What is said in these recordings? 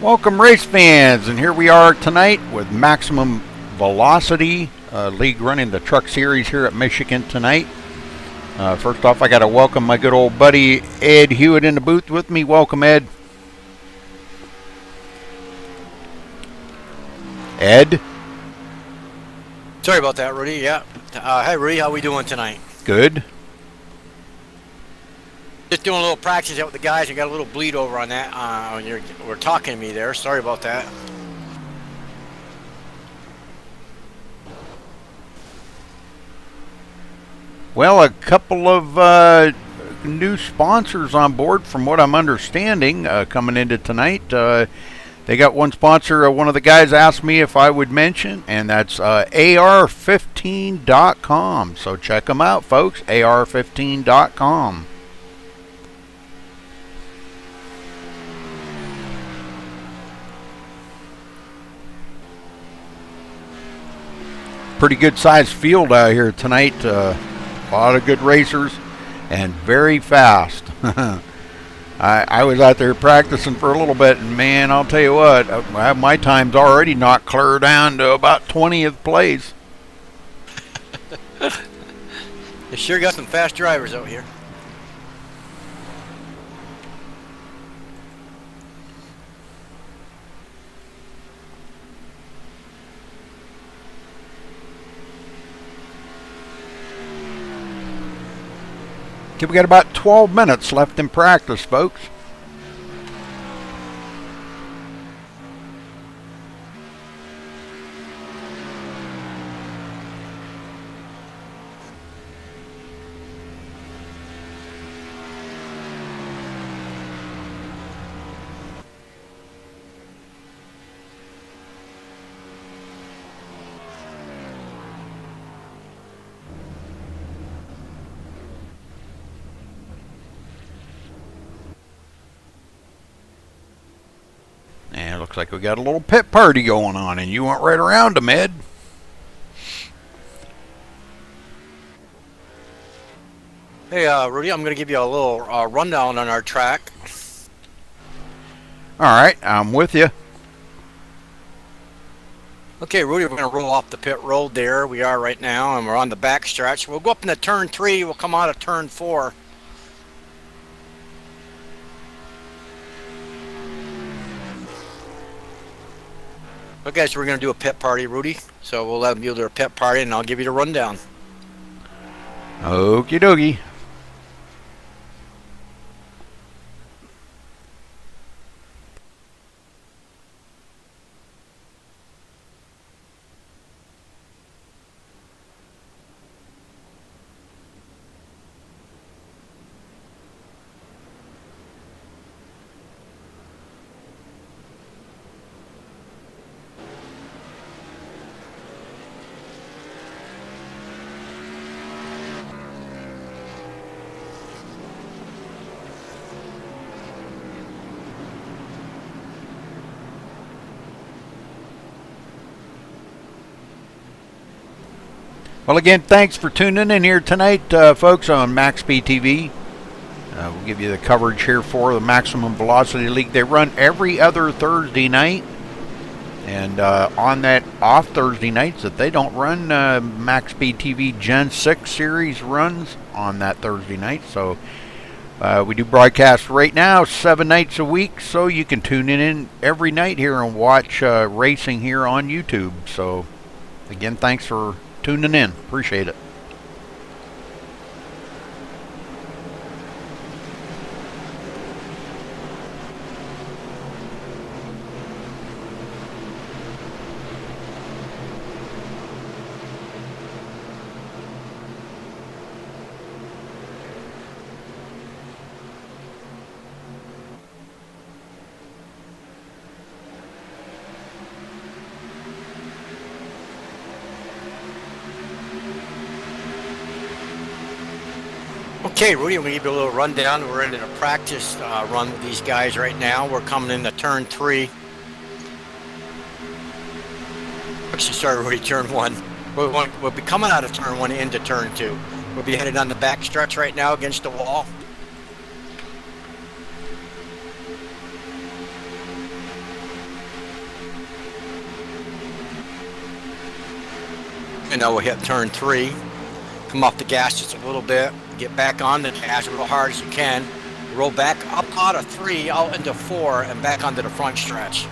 Welcome race fans, and here we are tonight with Maximum Velocity League running the truck series here at Michigan tonight. First off, I got to welcome my good old buddy Ed Hewitt in the booth with me. Welcome, Ed. Ed? Sorry about that, Rudy. Yeah. Hi, Rudy. How we doing tonight? Good. Just doing a little practice out with the guys. I got a little bleed over on that. When you were talking to me there. Sorry about that. Well, a couple of new sponsors on board from what I'm understanding coming into tonight. They got one sponsor, one of the guys asked me if I would mention, and that's AR15.com. So check them out, folks, AR15.com. Pretty good sized field out here tonight. A lot of good racers and very fast. I was out there practicing for a little bit, and man, I'll tell you what, my time's already knocked clear down to about 20th place. You sure got some fast drivers out here. Okay, we got about 12 minutes left in practice, folks. And it looks like we got a little pit party going on, and you went right around them, Ed. Hey, Rudy, I'm going to give you a little rundown on our track. All right, I'm with you. Okay, Rudy, we're going to roll off the pit road there. We are right now, and we're on the back stretch. We'll go up into turn 3. We'll come out of turn 4. Okay, so we're going to do a pit party, Rudy. So we'll let them do their pit party, and I'll give you the rundown. Okie dokie. Well, again, thanks for tuning in here tonight, folks, on MaxSpeedTV. We'll give you the coverage here for the Maximum Velocity League. They run every other Thursday night. And on that off Thursday nights that they don't run, MaxSpeedTV Gen 6 series runs on that Thursday night. So we do broadcast right now 7 nights a week. So you can tune in every night here and watch racing here on YouTube. So, again, thanks for tuning in. Appreciate it. Okay, Rudy, I'm going to give you a little rundown. We're in a practice run with these guys right now. We're coming into turn 3. Actually, sorry, Rudy, turn 1. We'll be coming out of turn 1 into turn 2. We'll be headed on the back stretch right now against the wall. And now we'll hit turn 3. Come off the gas just a little bit. Get back on the gas real hard as you can. Roll back up out of 3, out into 4, and back onto the front stretch.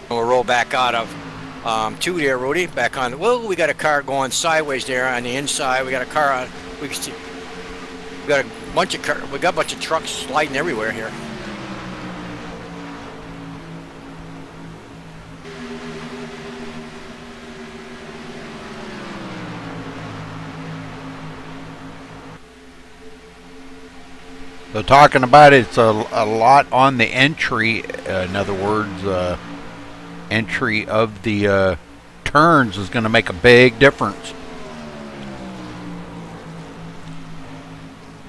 And we'll roll back out of 2 there, Rudy. Back on. Well, we got a car going sideways there on the inside. We got a car on. We got a bunch of car. We got a bunch of trucks sliding everywhere here. So talking about it's a lot on the entry. In other words, entry of the turns is going to make a big difference.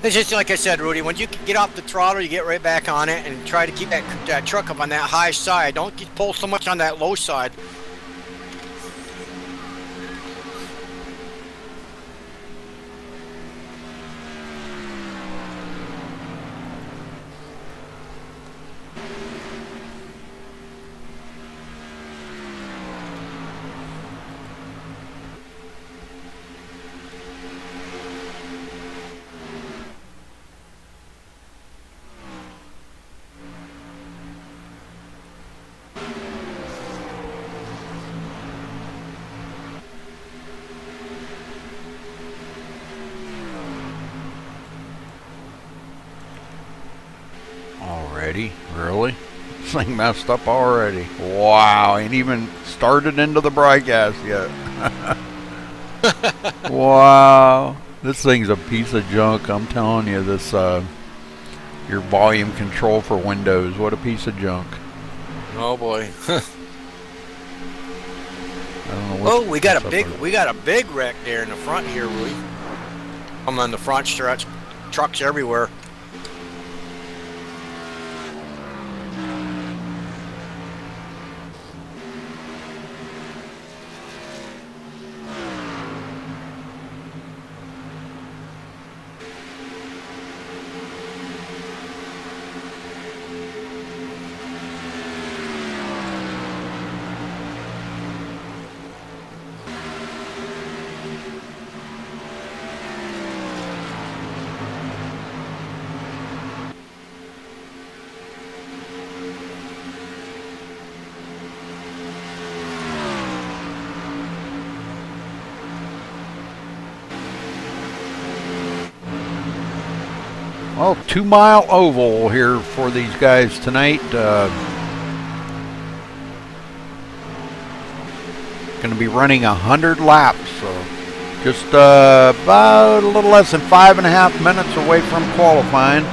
It's just like I said, Rudy, when you get off the throttle, you get right back on it and try to keep that truck up on that high side. Don't pull so much on that low side. Already? Really? This thing messed up already. Wow, ain't even started into the broadcast yet. Wow. This thing's a piece of junk, I'm telling you. This your volume control for Windows, what a piece of junk. Oh boy. I don't know Oh, we got a big wreck there in the front here, Rudy. I'm on the front stretch. Trucks everywhere. Well, 2 mile oval here for these guys tonight. Going to be running 100 laps, so just about a little less than 5.5 minutes away from qualifying.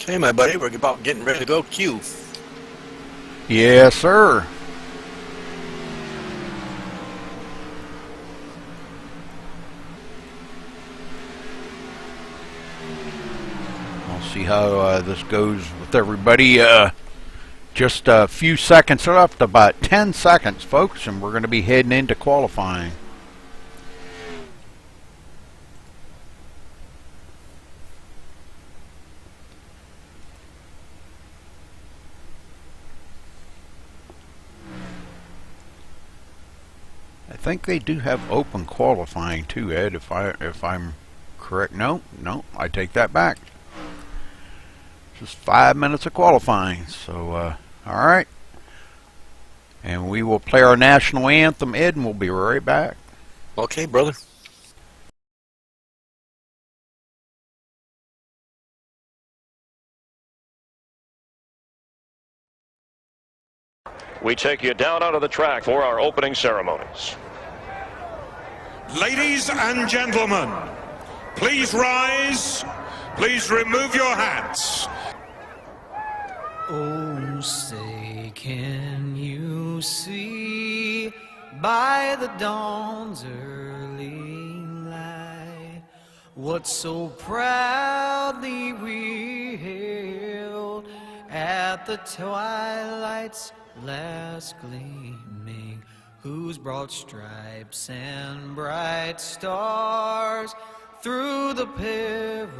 Okay, my buddy, we're about getting ready to go Q. Yes, sir. We'll see how this goes with everybody. Just a few seconds left, about 10 seconds, folks, and we're going to be heading into qualifying. I think they do have open qualifying too, Ed, if I'm correct. No, I take that back. Just 5 minutes of qualifying. So, all right. And we will play our national anthem, Ed, and we'll be right back. Okay, brother. We take you down onto the track for our opening ceremonies. Ladies and gentlemen, please rise. Please remove your hats. Oh, say, can you see by the dawn's early light what so proudly we hailed at the twilight's last gleaming, whose broad stripes and bright stars through the perilous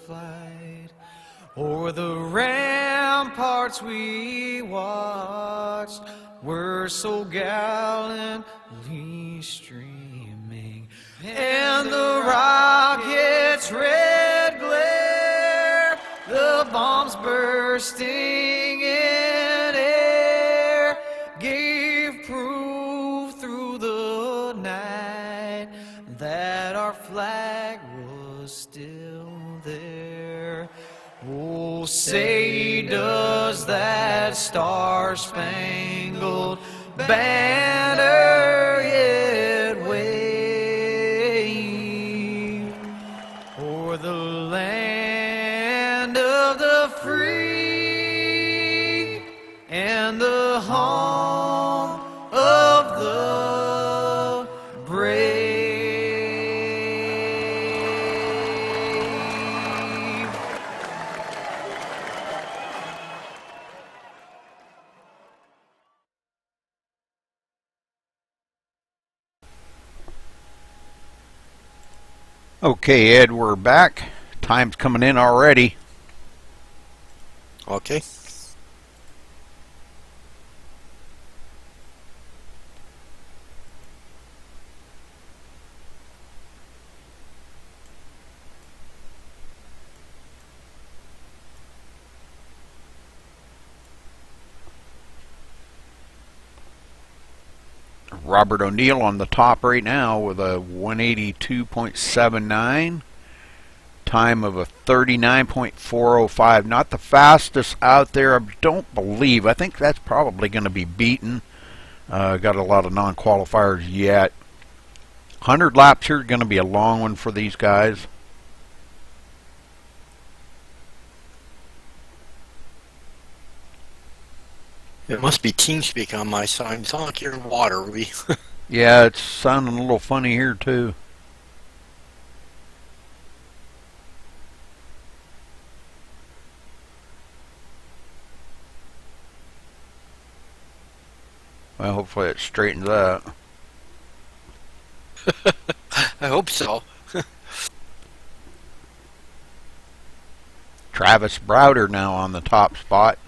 fight o'er the ramparts we watched were so gallantly streaming, and the rocket's red glare, the bombs bursting in air, gave proof through the night that our flag was still there. Oh, say, does that star-spangled banner yet wave o'er the land of the free and the home of the brave? Okay, Ed, we're back. Time's coming in already. Okay. Robert O'Neill on the top right now with a 182.79. Time of a 39.405. Not the fastest out there, I don't believe. I think that's probably going to be beaten. Got a lot of non-qualifiers yet. 100 laps here is going to be a long one for these guys. It must be TeamSpeak on my side. It's not like you're in water, Ruby. Yeah, it's sounding a little funny here too. Well, hopefully it straightens out. I hope so. Travis Browder now on the top spot.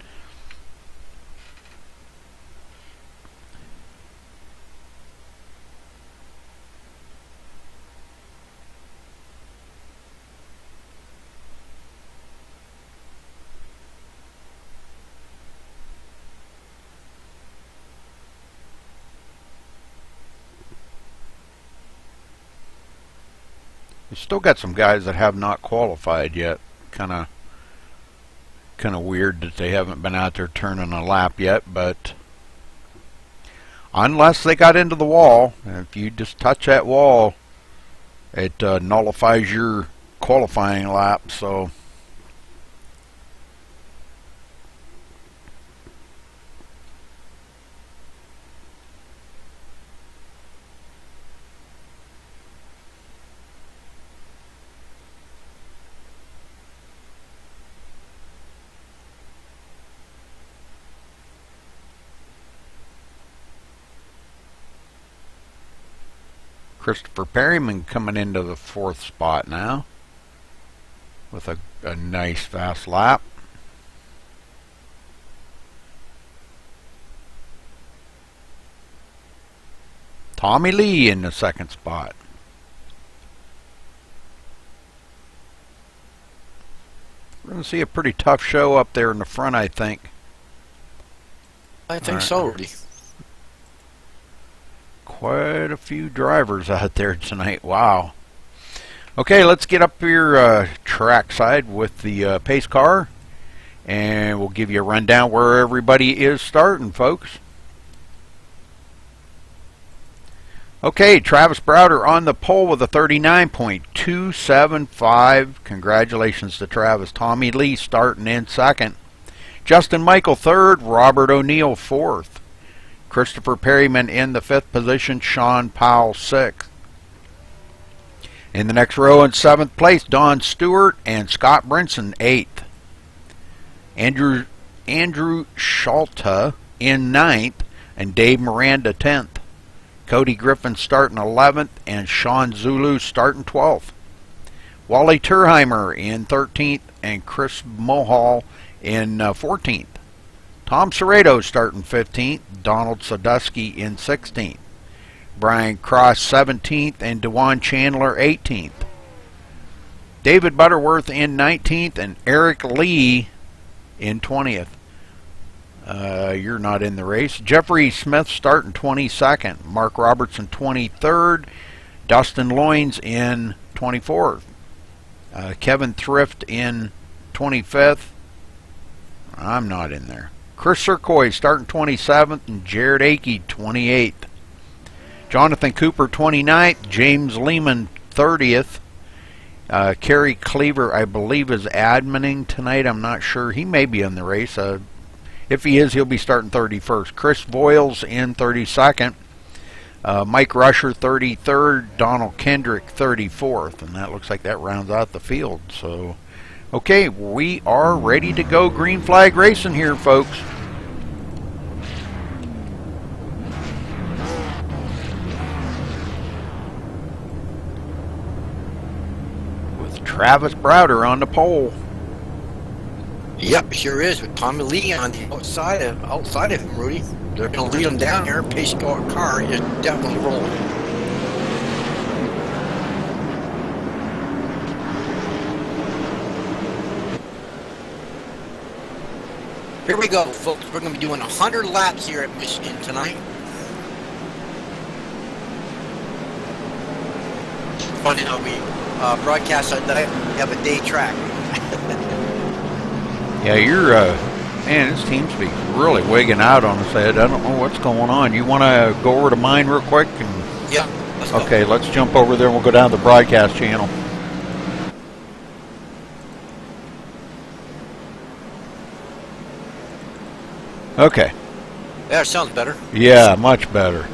We've still got some guys that have not qualified yet. Kind of weird that they haven't been out there turning a lap yet, but unless they got into the wall, if you just touch that wall, it nullifies your qualifying lap. So Christopher Perryman coming into the 4th spot now with a nice fast lap. Tommy Lee in the 2nd spot. We're going to see a pretty tough show up there in the front, I think. I think so, Rudy. Quite a few drivers out there tonight. Wow. Okay, let's get up here track side with the pace car, and we'll give you a rundown where everybody is starting, folks. Okay, Travis Browder on the pole with a 39.275. Congratulations to Travis. Tommy Lee starting in 2nd. Justin Michael 3rd. Robert O'Neill 4th. Christopher Perryman in the 5th position. Sean Powell 6th. In the next row in 7th place, Don Stewart and Scott Brinson 8th. Andrew Schalta in 9th and Dave Miranda 10th. Cody Griffin starting 11th and Sean Zulu starting 12th. Wally Turheimer in 13th and Chris Mohall in 14th. Tom Serrato starting 15th, Donald Sadusky in 16th. Brian Cross 17th and Dewan Chandler 18th. David Butterworth in 19th and Eric Lee in 20th. You're not in the race. Jeffrey Smith starting 22nd. Mark Robertson 23rd. Dustin Loins in 24th. Kevin Thrift in 25th. I'm not in there. Chris Sercoy starting 27th and Jared Akey 28th. Jonathan Cooper 29th. James Lehman 30th. Kerry Cleaver, I believe, is adminning tonight. I'm not sure. He may be in the race. If he is, he'll be starting 31st. Chris Voiles in 32nd. Mike Rusher 33rd. Donald Kendrick 34th. And that looks like that rounds out the field. So, okay, we are ready to go green flag racing here, folks. With Travis Browder on the pole. Yep, sure is, with Tommy Lee on the outside of him, Rudy. They're going to lead him down here. Pace car is definitely rolling. Here we go, folks. We're going to be doing 100 laps here at Michigan tonight. Funny how we broadcast on night. We have a day track. Yeah, you're, man, this team speaks really wigging out on us, Ed. I don't know what's going on. You want to go over to mine real quick? And... Yeah, let's go. Okay, let's jump over there and we'll go down to the broadcast channel. Okay. Yeah, it sounds better. Yeah, much better.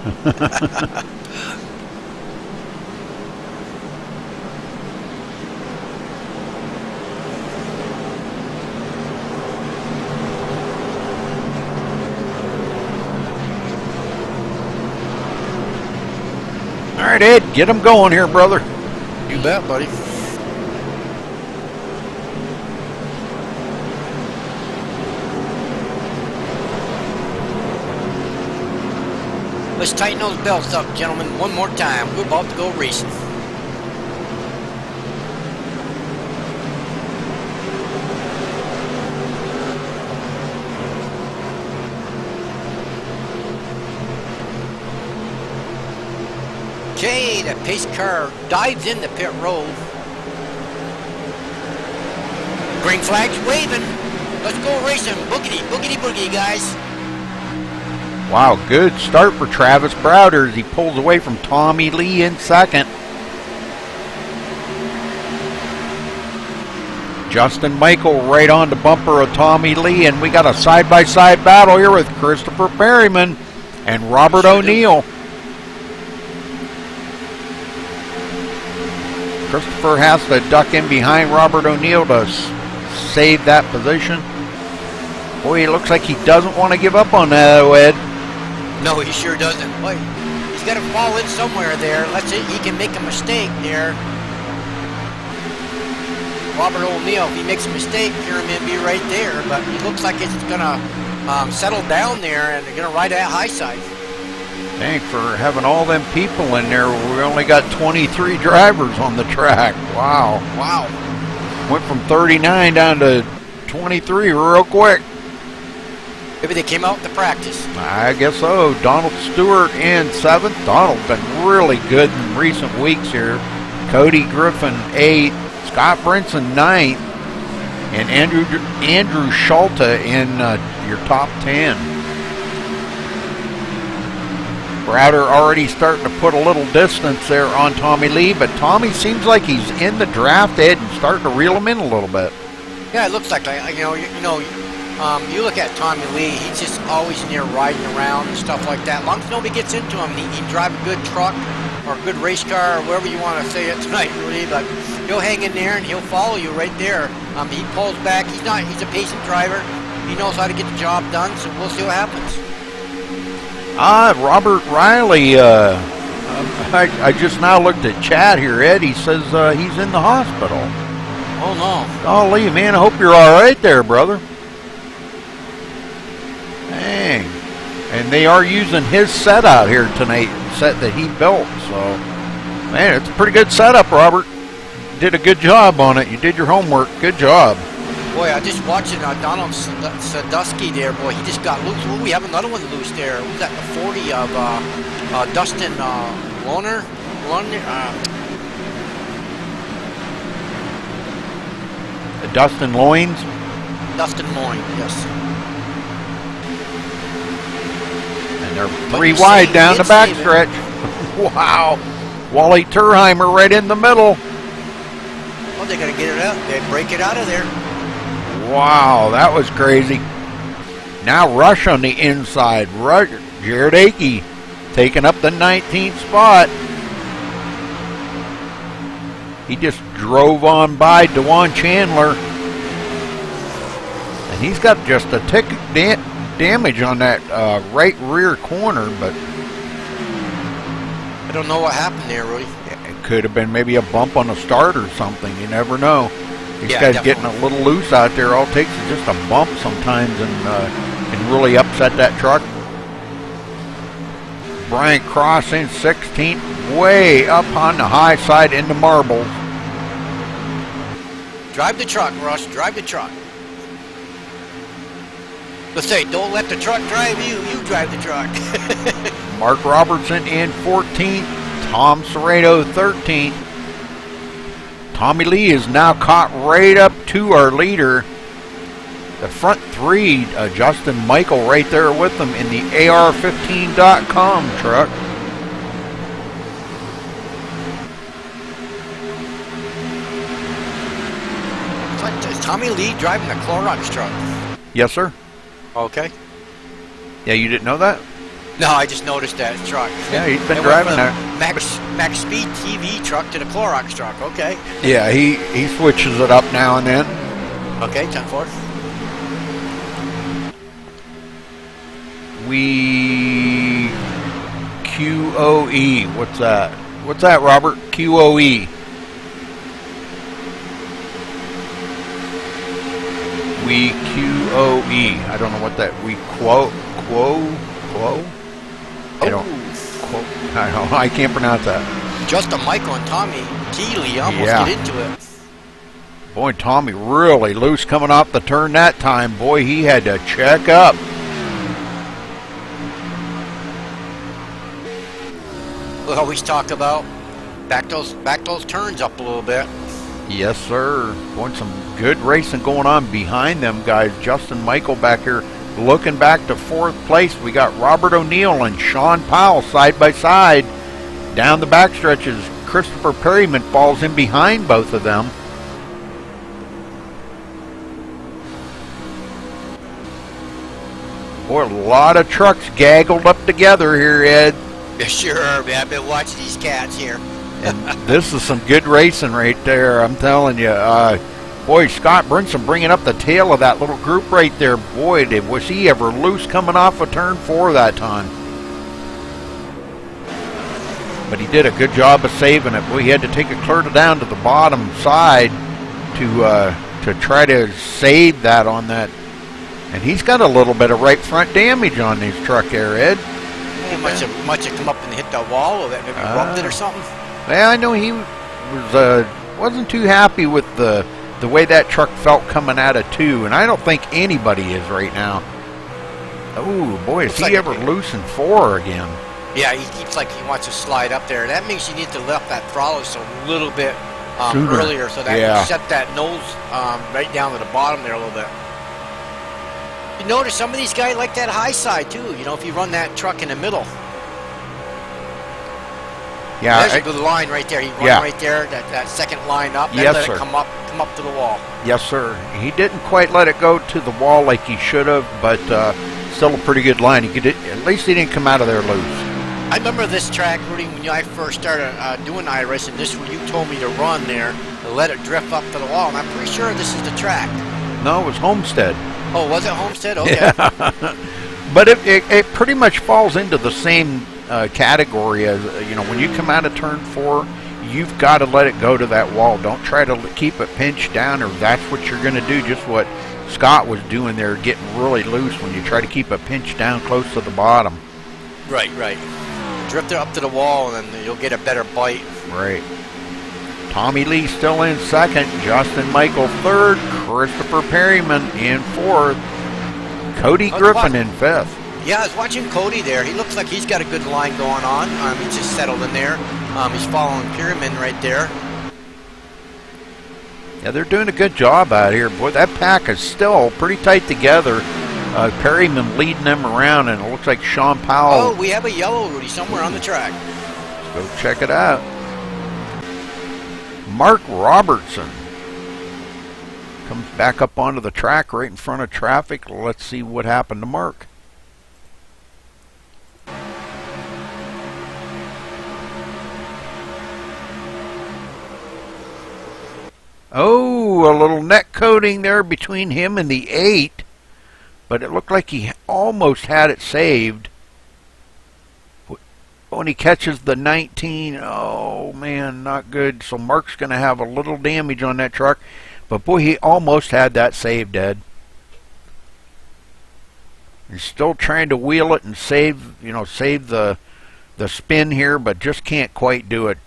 All right, Ed, get them going here, brother. You bet, buddy. Let's tighten those belts up, gentlemen, one more time. We're about to go racing. Okay, the pace car dives in the pit road. Green flag's waving. Let's go racing. Boogity, boogity, boogie, guys. Wow, good start for Travis Browder as he pulls away from Tommy Lee in second. Justin Michael right on the bumper of Tommy Lee, and we got a side-by-side battle here with Christopher Perryman and Robert O'Neill. Christopher has to duck in behind Robert O'Neill to save that position. Boy, it looks like he doesn't want to give up on that, Ed. No, he sure doesn't. Boy, he's he's got to fall in somewhere there. He can make a mistake there. Robert O'Neill, if he makes a mistake, Pyramid be right there. But it looks like it's going to settle down there, and they're going to ride that high side. Thanks for having all them people in there. We only got 23 drivers on the track. Wow. Wow. Went from 39 down to 23 real quick. Maybe they came out to practice. I guess so. Donald Stewart in 7th. Donald's been really good in recent weeks here. Cody Griffin 8th. Scott Brinson 9th. And Andrew Schulte in your top 10. Browder already starting to put a little distance there on Tommy Lee, but Tommy seems like he's in the draft ed and starting to reel him in a little bit. Yeah, it looks like you look at Tommy Lee. He's just always in there riding around and stuff like that. As long as nobody gets into him, he drive a good truck or a good race car or whatever you want to say it tonight, Rudy. But he'll hang in there and he'll follow you right there. He pulls back. He's a patient driver. He knows how to get the job done. So we'll see what happens. Robert Riley, I just now looked at chat here, Ed. He says he's in the hospital. Oh, no. Golly, man, I hope you're all right there, brother. Dang. And they are using his set out here tonight, set that he built. So, man, it's a pretty good setup, Robert. You did a good job on it. You did your homework. Good job. Boy, I just watching Donald Sadusky there. Boy, he just got loose. Oh, we have another one loose there. Who's that? The 40 of Dustin Lohner. Dustin Loynes? Dustin Loyne, yes. And they're 3 wide down the backstretch. Wow. Wally Turheimer right in the middle. Well, they got to get it out. They break it out of there. Wow, that was crazy. Now Rush on the inside. Jared Akey taking up the 19th spot. He just drove on by DeJuan Chandler. And he's got just a tick damage on that right rear corner, but I don't know what happened there, Rudy. It could have been maybe a bump on a start or something. You never know. These guys definitely. getting a little loose out there. All it takes is just a bump sometimes and can really upset that truck. Brian Cross in 16th, way up on the high side into marbles. Drive the truck, Rush. Drive the truck. Let's say, don't let the truck drive you. You drive the truck. Mark Robertson in 14th. Tom Serrato 13th. Tommy Lee is now caught right up to our leader. The front 3, Justin Michael right there with them in the AR15.com truck. Is Tommy Lee driving the Clorox truck? Yes, sir. Okay. Yeah, you didn't know that? No, I just noticed that truck. Yeah, he's been driving that. MaxSpeedTV truck to the Clorox truck. Okay. Yeah, he switches it up now and then. Okay, 10-4. We QOE. What's that? What's that, Robert? QOE. We QOE. I don't know what that. We quo. I don't know. I can't pronounce that. Justin Michael and Tommy Keeley almost get into it. Boy, Tommy really loose coming off the turn that time. Boy, he had to check up. We'll always talk about back those turns up a little bit. Yes, sir. Boy, some good racing going on behind them guys. Justin Michael back here looking back to 4th place. We got Robert O'Neill and Sean Powell side by side. Down the backstretches, Christopher Perryman falls in behind both of them. Boy, a lot of trucks gaggled up together here, Ed. Yeah, sure, man. I've been watching these cats here. And this is some good racing right there, I'm telling you. Boy, Scott Brinson bringing up the tail of that little group right there. Boy, was he ever loose coming off of turn 4 that time. but he did a good job of saving it. Boy, he had to take it clear down to the bottom side to try to save that on that. And he's got a little bit of right front damage on his truck there, Ed. Much it come up and hit the wall, or that maybe rubbed it or something? Yeah, I know he wasn't too happy with the way that truck felt coming out of 2, and I don't think anybody is right now. Oh boy, is he ever loose in 4 again? Yeah, he keeps like he wants to slide up there. That means you need to lift that throttle just a little bit earlier, so that you set that nose right down to the bottom there a little bit. You notice some of these guys like that high side too. You know, if you run that truck in the middle. Yeah, there's a good line right there. He run right there, that second line up, and let it come up to the wall. Yes, sir. He didn't quite let it go to the wall like he should have, but still a pretty good line. He could at least he didn't come out of there loose. I remember this track, Rudy, when I first started doing iRacing. This is where you told me to run there and let it drift up to the wall, and I'm pretty sure this is the track. No, it was Homestead. Oh, was it Homestead? Okay. Yeah. But it pretty much falls into the same category as, you know, when you come out of turn 4, you've got to let it go to that wall. Don't try to keep it pinched down, or that's what you're going to do. Just what Scott was doing there, getting really loose when you try to keep it pinched down close to the bottom. Right. Drift it up to the wall, and then you'll get a better bite. Right. Tommy Lee still in 2nd, Justin Michael 3rd, Christopher Perryman in 4th, Cody Griffin in 5th. Yeah, I was watching Cody there. He looks like he's got a good line going on. He's just settled in there. He's following Perryman right there. Yeah, they're doing a good job out here. Boy, that pack is still pretty tight together. Perryman leading them around, and it looks like Sean Powell. Oh, we have a yellow, Rudy, somewhere on the track. Let's go check it out. Mark Robertson comes back up onto the track right in front of traffic. Let's see what happened to Mark. Oh, a little neck coating there between him and the 8, but it looked like he almost had it saved. When he catches the 19, oh man, not good. So Mark's going to have a little damage on that truck, but boy, he almost had that saved, Ed. He's still trying to wheel it and save the spin here, but just can't quite do it.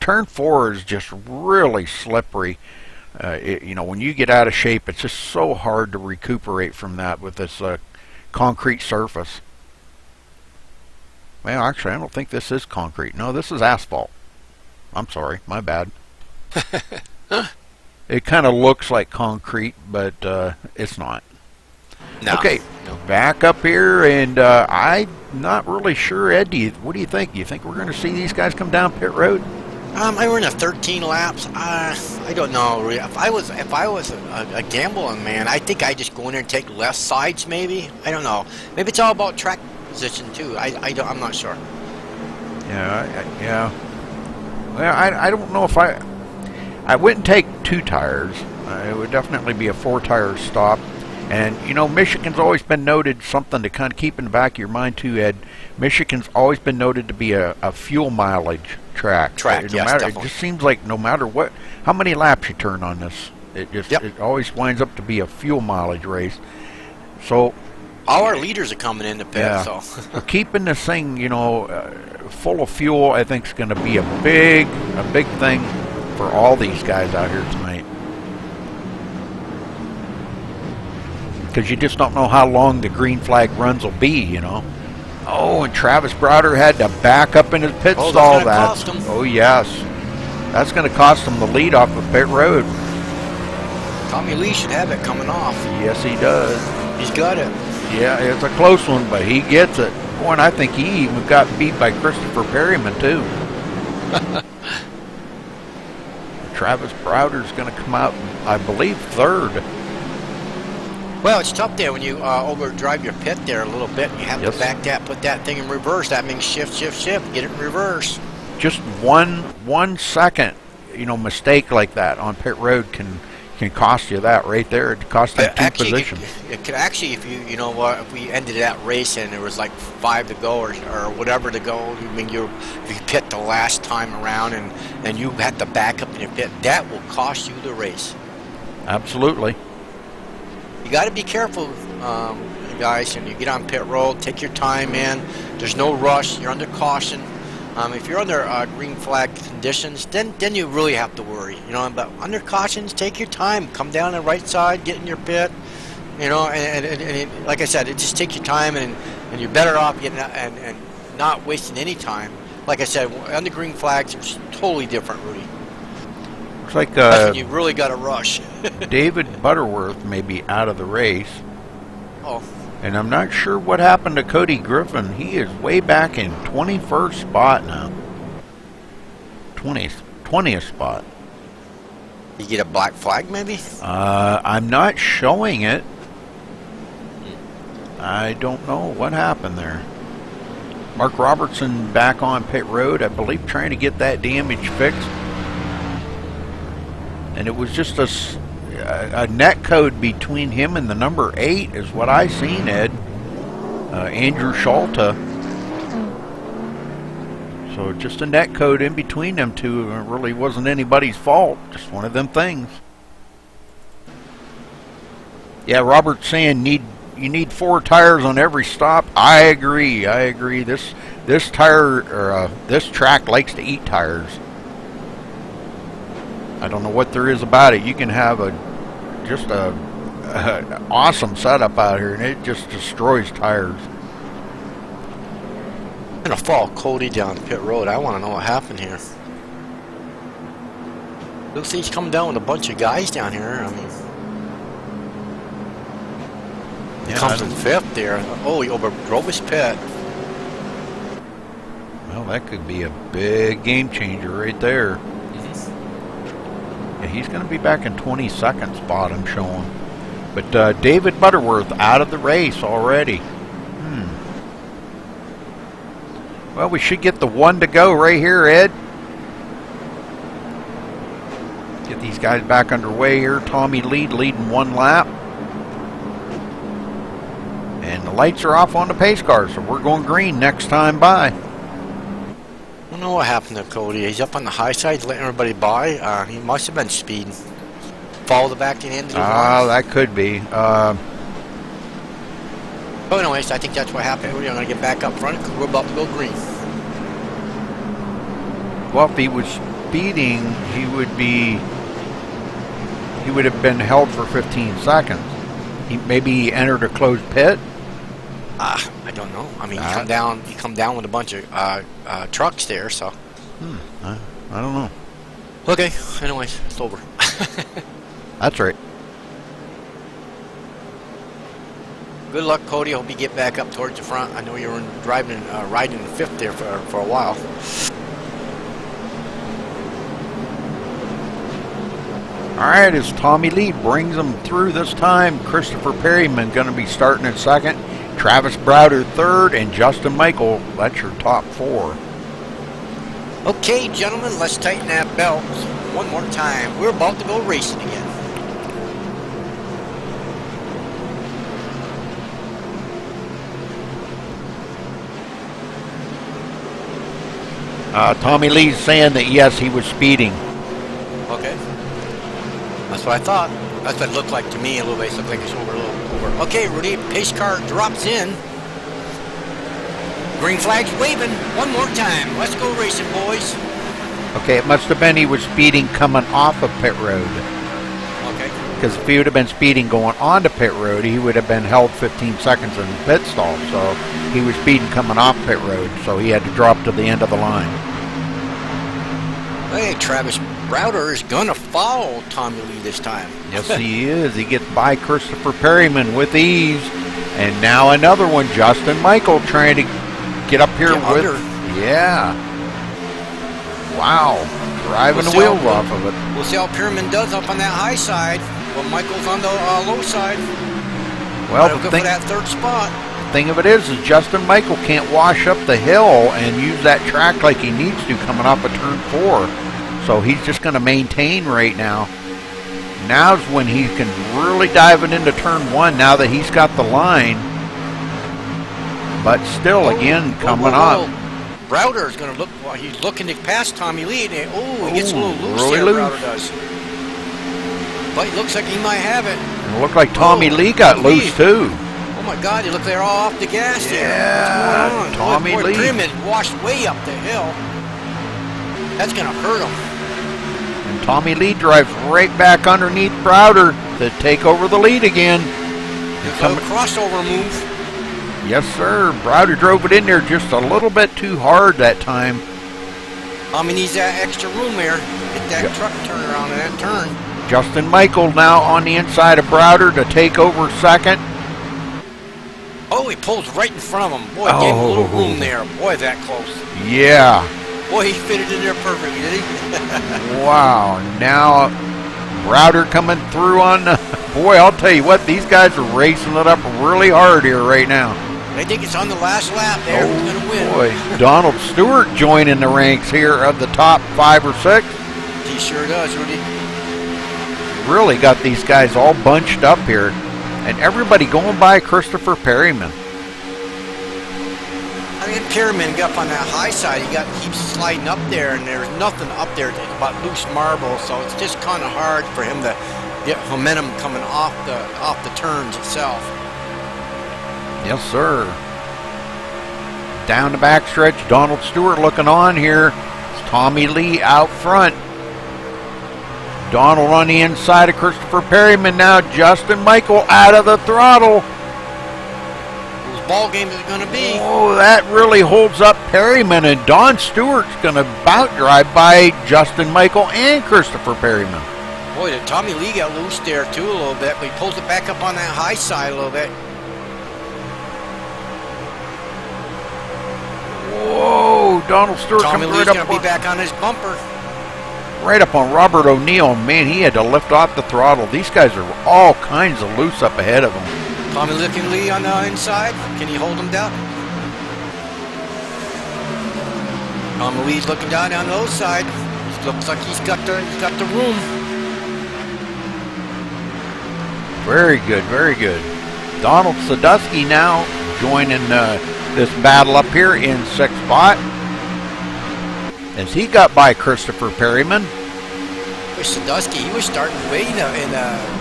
Turn 4 is just really slippery. When you get out of shape, it's just so hard to recuperate from that with this concrete surface. Well, actually, I don't think this is concrete. No, this is asphalt. I'm sorry, my bad. It kind of looks like concrete, but it's not. No. Okay, back up here, and I'm not really sure, Ed. What do you think? Do you think we're going to see these guys come down pit road? I ran a 13 laps. I don't know. If I was a gambling man, I think I'd just go in there and take left sides. Maybe, I don't know. Maybe it's all about track position too. I'm not sure. Yeah. Well, I don't know if I wouldn't take 2 tires. It would definitely be a 4-tire stop. And you know, Michigan's always been noted, something to kind of keep in the back of your mind too, Ed. Michigan's always been noted to be a fuel mileage track. Yes, definitely. It just seems like no matter how many laps you turn on this, it always winds up to be a fuel mileage race. So all our leaders are coming in the pit. Yeah. So keeping this thing, full of fuel, I think is going to be a big thing for all these guys out here tonight. Because you just don't know how long the green flag runs will be, Oh, and Travis Browder had to back up in his pit stall. Cost him. Oh, yes. That's going to cost him the lead off of pit road. Tommy Lee should have it coming off. Yes, he does. He's got it. Yeah, it's a close one, but he gets it. Boy, and I think he even got beat by Christopher Perryman, too. Travis Browder's going to come out, I believe, 3rd. Well, it's tough there when you overdrive your pit there a little bit. You have to back that, put that thing in reverse. That means shift, get it in reverse. Just one second, mistake like that on pit road can can cost you that right there. It cost you 2 positions. It could actually, if you know what, if we ended that race and there was like 5 to go or whatever to go, I mean, if you pit the last time around and you had to back up in your pit, that will cost you the race. Absolutely. You got to be careful, guys, and you get on pit road. Take your time, man. There's no rush. You're under caution. If you're under green flag conditions, then you really have to worry, you know. But under cautions, take your time. Come down the right side, get in your pit, you know. And like I said, just take your time, and you're better off getting and not wasting any time. Like I said, under green flags, it's totally different, Rudy. Looks like That's when you really got to rush. David Butterworth may be out of the race. Oh. And I'm not sure what happened to Cody Griffin. He is way back in 21st spot now. 20th spot. You get a black flag, maybe? I'm not showing it. I don't know what happened there. Mark Robertson back on pit road, I believe, trying to get that damage fixed. And it was just a net code between him and the number 8 is what I seen, Ed. Andrew Schalta. So just a net code in between them two. It really wasn't anybody's fault. Just one of them things. Yeah, Robert's saying you need 4 tires on every stop. I agree. This tire or this track likes to eat tires. I don't know what there is about it. You can have just a awesome setup out here, and it just destroys tires. I'm gonna follow Cody down pit road. I want to know what happened here. Looks like he's coming down with a bunch of guys down here. I mean, he comes in 5th there. Oh, he overdrove his pit. Well, that could be a big game changer right there. Yeah, he's going to be back in 22nd spot, I'm showing. But David Butterworth out of the race already. Well, we should get the 1 to go right here, Ed. Get these guys back underway here. Tommy Lee leading 1 lap. And the lights are off on the pace car, so we're going green next time by. I don't know what happened to Cody. He's up on the high side, letting everybody by. He must have been speeding. Follow the back to the end of the line. That could be. But anyways, I think that's what happened. We're going to get back up front because we're about to go green. Well, if he was speeding, he would have been held for 15 seconds. Maybe entered a closed pit. I don't know. I mean, you come down with a bunch of trucks there, so. I don't know. Okay. Anyways, it's over. That's right. Good luck, Cody. Hope you get back up towards the front. I know you were riding in 5th there for a while. All right, as Tommy Lee brings them through this time, Christopher Perryman going to be starting in 2nd, Travis Browder 3rd, and Justin Michael, that's your top 4. Okay, gentlemen, let's tighten that belt one more time. We're about to go racing again. Tommy Lee's saying that, yes, he was speeding. Okay. That's what I thought. That's what it looked like to me a little bit. It looked like it's over a little over. Okay, Rudy, pace car drops in. Green flag's waving one more time. Let's go racing, boys. Okay, it must have been he was speeding coming off of pit road. Okay. Because if he would have been speeding going onto pit road, he would have been held 15 seconds in pit stall. So he was speeding coming off pit road, so he had to drop to the end of the line. Hey, Travis Browder is going to follow Tommy Lee this time. Yes, he is. He gets by Christopher Perryman with ease. And now another one, Justin Michael, trying to get up here with... Yeah. Wow. Driving the wheels off of it. We'll see how Perryman does up on that high side, while Michael's on the low side. Well, go for that 3rd spot. The thing of it is Justin Michael can't wash up the hill and use that track like he needs to coming off of turn 4. So he's just going to maintain right now. Now's when he can really dive it into turn 1 now that he's got the line. But still, again, coming up. Browder's going to look, well, he's looking to pass Tommy Lee. And, he gets a little loose really there, loose. Browder does. But it looks like he might have it. It looked like Tommy Lee got loose, too. Oh, my God, he looked they're all off the gas there. Yeah, what's going on? Tommy Lee. Pyramid washed way up the hill. That's going to hurt him. And Tommy Lee drives right back underneath Browder to take over the lead again. A crossover move. Yes, sir. Browder drove it in there just a little bit too hard that time. He needs that extra room there. Get that truck turn around in that turn. Justin Michael now on the inside of Browder to take over second. Oh, he pulls right in front of him. Boy, gave him a little room there. Boy, that close. Yeah. Boy, he fitted in there perfectly, did he? Wow. Now Browder coming through on boy, I'll tell you what, these guys are racing it up really hard here right now. I think it's on the last lap there. Who's going to win? Boy, Donald Stewart joining the ranks here of the top 5 or 6. He sure does, Rudy. Really got these guys all bunched up here. And everybody going by Christopher Perryman. I mean, Perryman got up on that high side. He keeps sliding up there, and there's nothing up there but loose marble. So it's just kind of hard for him to get momentum coming off the turns itself. Yes, sir. Down the backstretch, Donald Stewart looking on here. It's Tommy Lee out front. Donald on the inside of Christopher Perryman now. Justin Michael out of the throttle. Whose ball game is it going to be? Oh, that really holds up Perryman, and Don Stewart's going to bout drive by Justin Michael and Christopher Perryman. Boy, did Tommy Lee get loose there too a little bit, but he pulls it back up on that high side a little bit. Whoa, Donald Stewart Tommy comes Lee's right going to be back on his bumper. Right up on Robert O'Neill. Man, he had to lift off the throttle. These guys are all kinds of loose up ahead of him. Tommy looking Lee on the inside. Can he hold him down? Tommy Lee's looking down on the other side. Looks like he's got the room. Very good, very good. Donald Sadusky now joining this battle up here in 6th spot, as he got by Christopher Perryman. Sadusky, he was starting way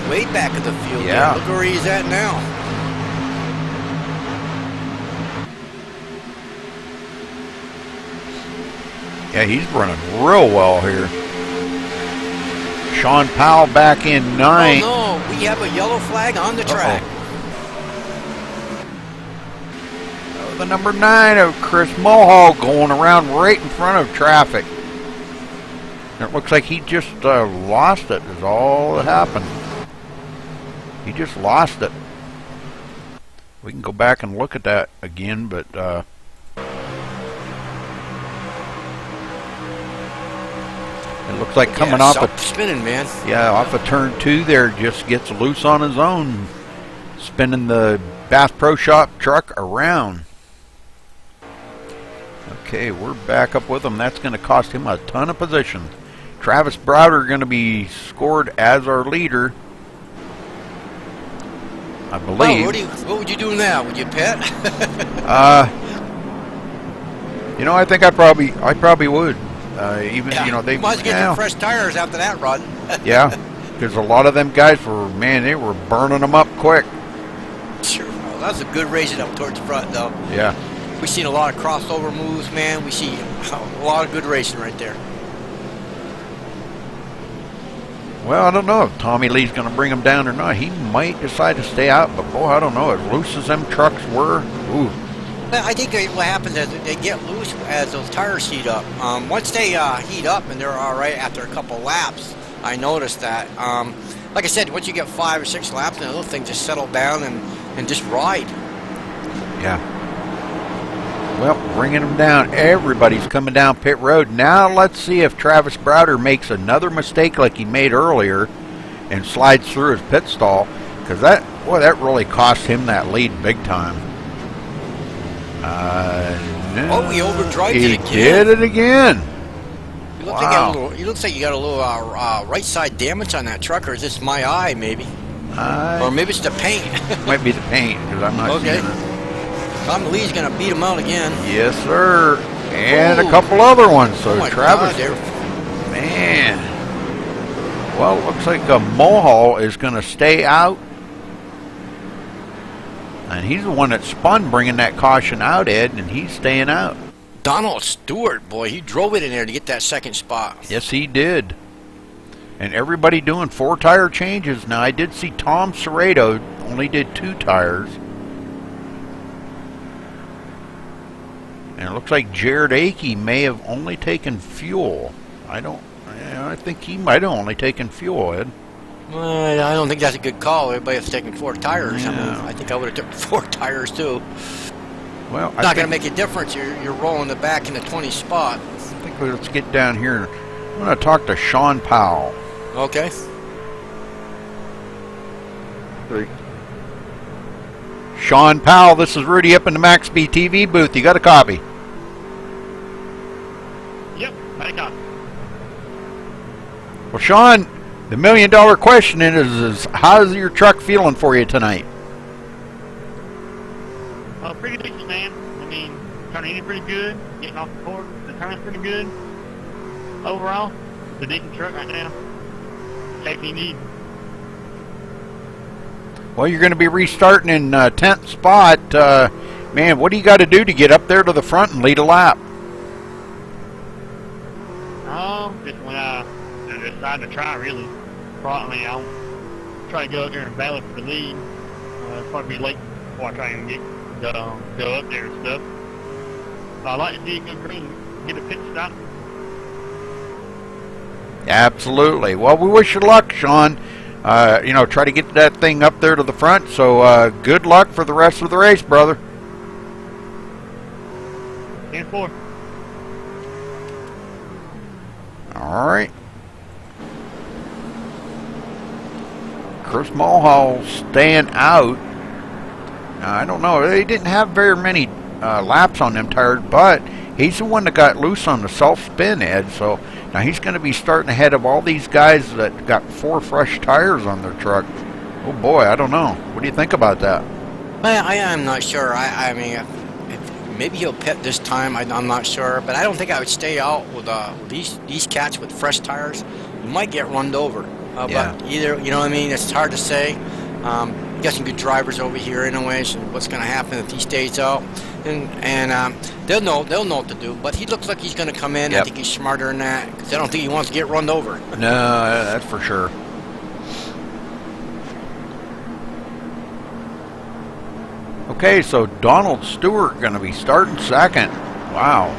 way back of the field. Yeah. Look where he's at now. Yeah, he's running real well here. Sean Powell back in 9th. Oh no, we have a yellow flag on the track. The number 9 of Chris Mulhall going around right in front of traffic. It looks like he just lost it is all that happened. He just lost it. We can go back and look at that again, but it looks like coming off a spinning, man. Yeah, off of turn 2 there, just gets loose on his own, spinning the Bass Pro Shop truck around. Okay, we're back up with him. That's going to cost him a ton of position. Travis Browder going to be scored as our leader, I believe. Well, what would you do now? Would you pit? You know, I think I probably would. Even you know, they might get some fresh tires after that run. Yeah, because a lot of them guys they were burning them up quick. Sure, well, that was a good racing up towards the front, though. Yeah. We've seen a lot of crossover moves, man. We see a lot of good racing right there. Well, I don't know if Tommy Lee's going to bring him down or not. He might decide to stay out, but boy, I don't know. As loose as them trucks were, ooh. I think what happens is they get loose as those tires heat up. Once they heat up and they're all right after a couple laps, I noticed that. Like I said, once you get 5 or 6 laps, and the little thing just settle down and just ride. Yeah. Well, bringing them down. Everybody's coming down pit road. Now let's see if Travis Browder makes another mistake like he made earlier and slides through his pit stall, because that really cost him that lead big time. No. Oh, he overdrives it again. He did it again. You look like you looks like you got a little right side damage on that truck, or is this my eye maybe? Or maybe it's the paint. Might be the paint, because I'm not seeing it. Tom Lee's gonna beat him out again. Yes, sir. And a couple other ones. So Travis, God, man. Well, it looks like Mulhall is going to stay out. And he's the one that spun bringing that caution out, Ed, and he's staying out. Donald Stewart, boy, he drove it in there to get that second spot. Yes, he did. And everybody doing 4 tire changes. Now, I did see Tom Serrato only did 2 tires. And it looks like Jared Akey may have only taken fuel. I think he might have only taken fuel, Ed. I don't think that's a good call. Everybody has taken 4 tires. Yeah. I think I would have took 4 tires too. Well, it's not going to make a difference. You're rolling the back in the 20 spot. I think let's get down here. I'm going to talk to Sean Powell. Okay. 3. Sean Powell, this is Rudy up in the MaxSpeedTV booth. You got a copy? Yep, I got it. Well, Sean, the $1 million question is how's your truck feeling for you tonight? Pretty decent, man. I mean, turning in pretty good, getting off the court, the turn's pretty good. Overall, it's a decent truck right now. Safety need. Well, you're going to be restarting in 10th spot. Man, what do you got to do to get up there to the front and lead a lap? Just when I decided to try, really. Probably, I'll try to go up there and battle for the lead. It'll probably be late before I try and go up there and stuff. But I'd like to see it go green, get a pit stop. Absolutely. Well, we wish you luck, Sean. Try to get that thing up there to the front. So good luck for the rest of the race, brother. 10-4. All right. Chris Mulhall staying out. I don't know. They didn't have very many laps on them tires, but he's the one that got loose on the self-spin, Ed. So now he's going to be starting ahead of all these guys that got 4 fresh tires on their truck. Oh, boy, I don't know. What do you think about that? I am not sure. I mean, if maybe he'll pit this time. I'm not sure. But I don't think I would stay out with these cats with fresh tires. You might get run over. Yeah. But either, you know what I mean? It's hard to say. Got some good drivers over here anyway, so what's going to happen if he stays out? And they'll know what to do. But he looks like he's going to come in. Yep. I think he's smarter than that, because I don't think he wants to get run over. No, that's for sure. Okay, so Donald Stewart going to be starting second. Wow.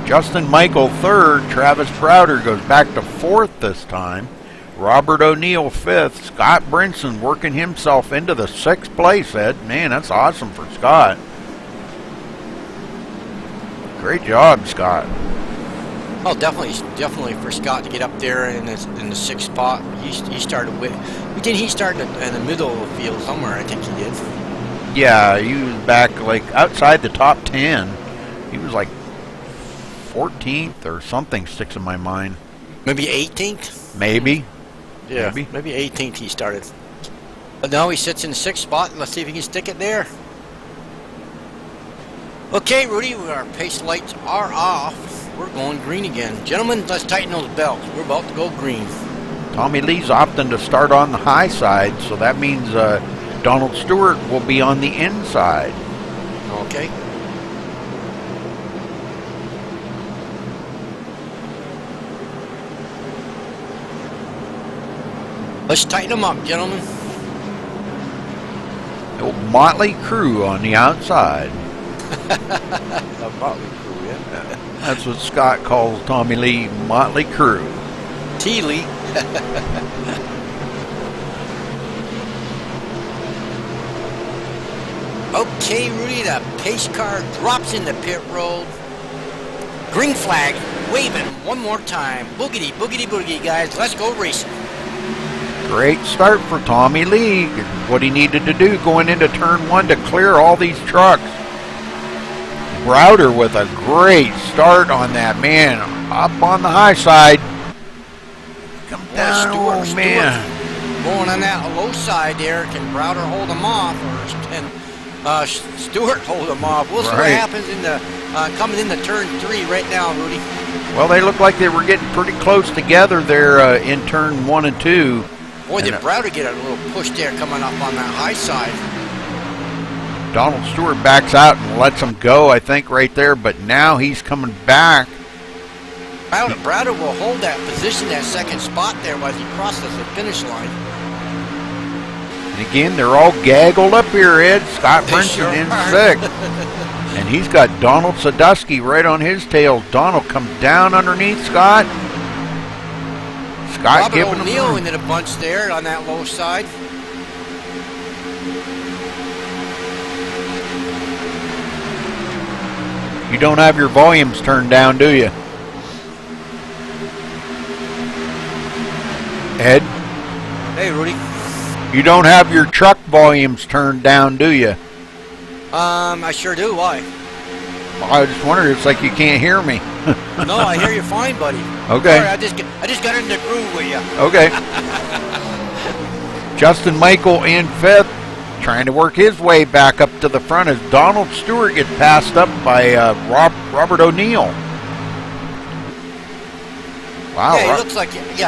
Justin Michael third. Travis Browder goes back to fourth this time. Robert O'Neill fifth. Scott Brinson working himself into the 6th place, Ed. Man, that's awesome for Scott. Great job, Scott. Oh, definitely for Scott to get up there in the 6th spot. He started with. Didn't he start in the middle of the field somewhere? I think he did. Yeah, he was back like outside the top 10. He was like 14th or something sticks in my mind. Maybe 18th. Maybe. Yeah, maybe 18th he started. But now he sits in the 6th spot. Let's see if he can stick it there. Okay, Rudy, our pace lights are off. We're going green again. Gentlemen, let's tighten those belts. We're about to go green. Tommy Lee's opting to start on the high side, so that means Donald Stewart will be on the inside. Okay. Let's tighten them up, gentlemen. The old Motley Crew on the outside. A Motley Crew, yeah. That's what Scott calls Tommy Lee, Motley Crew. T-Lee. Okay, Rudy, the pace car drops in the pit road. Green flag waving one more time. Boogity, boogity, boogie, guys. Let's go racing. Great start for Tommy Lee. What he needed to do going into turn 1 to clear all these trucks. Browder with a great start on that, man. up on the high side. Come Boy, down, oh man. Going on that low side there. Can Browder hold him off, or can Stewart hold him off? We'll see what happens in the coming into turn 3 right now, Rudy. Well, they look like they were getting pretty close together there in turn 1 and 2. Boy, did Browder get a little push there coming up on that high side. Donald Stewart backs out and lets him go, I think, right there, but now he's coming back. Browder will hold that position, that second spot there, as he crosses the finish line. And again, they're all gaggled up here, Ed. Scott Brinson in 6th. And he's got Donald Sadusky right on his tail. Donald comes down underneath Scott. Scott Robert giving O'Neill him into the bunch there on that low side. You don't have your volumes turned down, do you? Ed? Hey, Rudy. You don't have your truck volumes turned down, do you? I sure do. Why? I just wondered. It's like you can't hear me. No, I hear you fine, buddy. Okay. Sorry, I just got in the groove with you. Okay. Justin Michael in 5th, trying to work his way back up to the front as Donald Stewart gets passed up by Robert O'Neill. Wow. Yeah,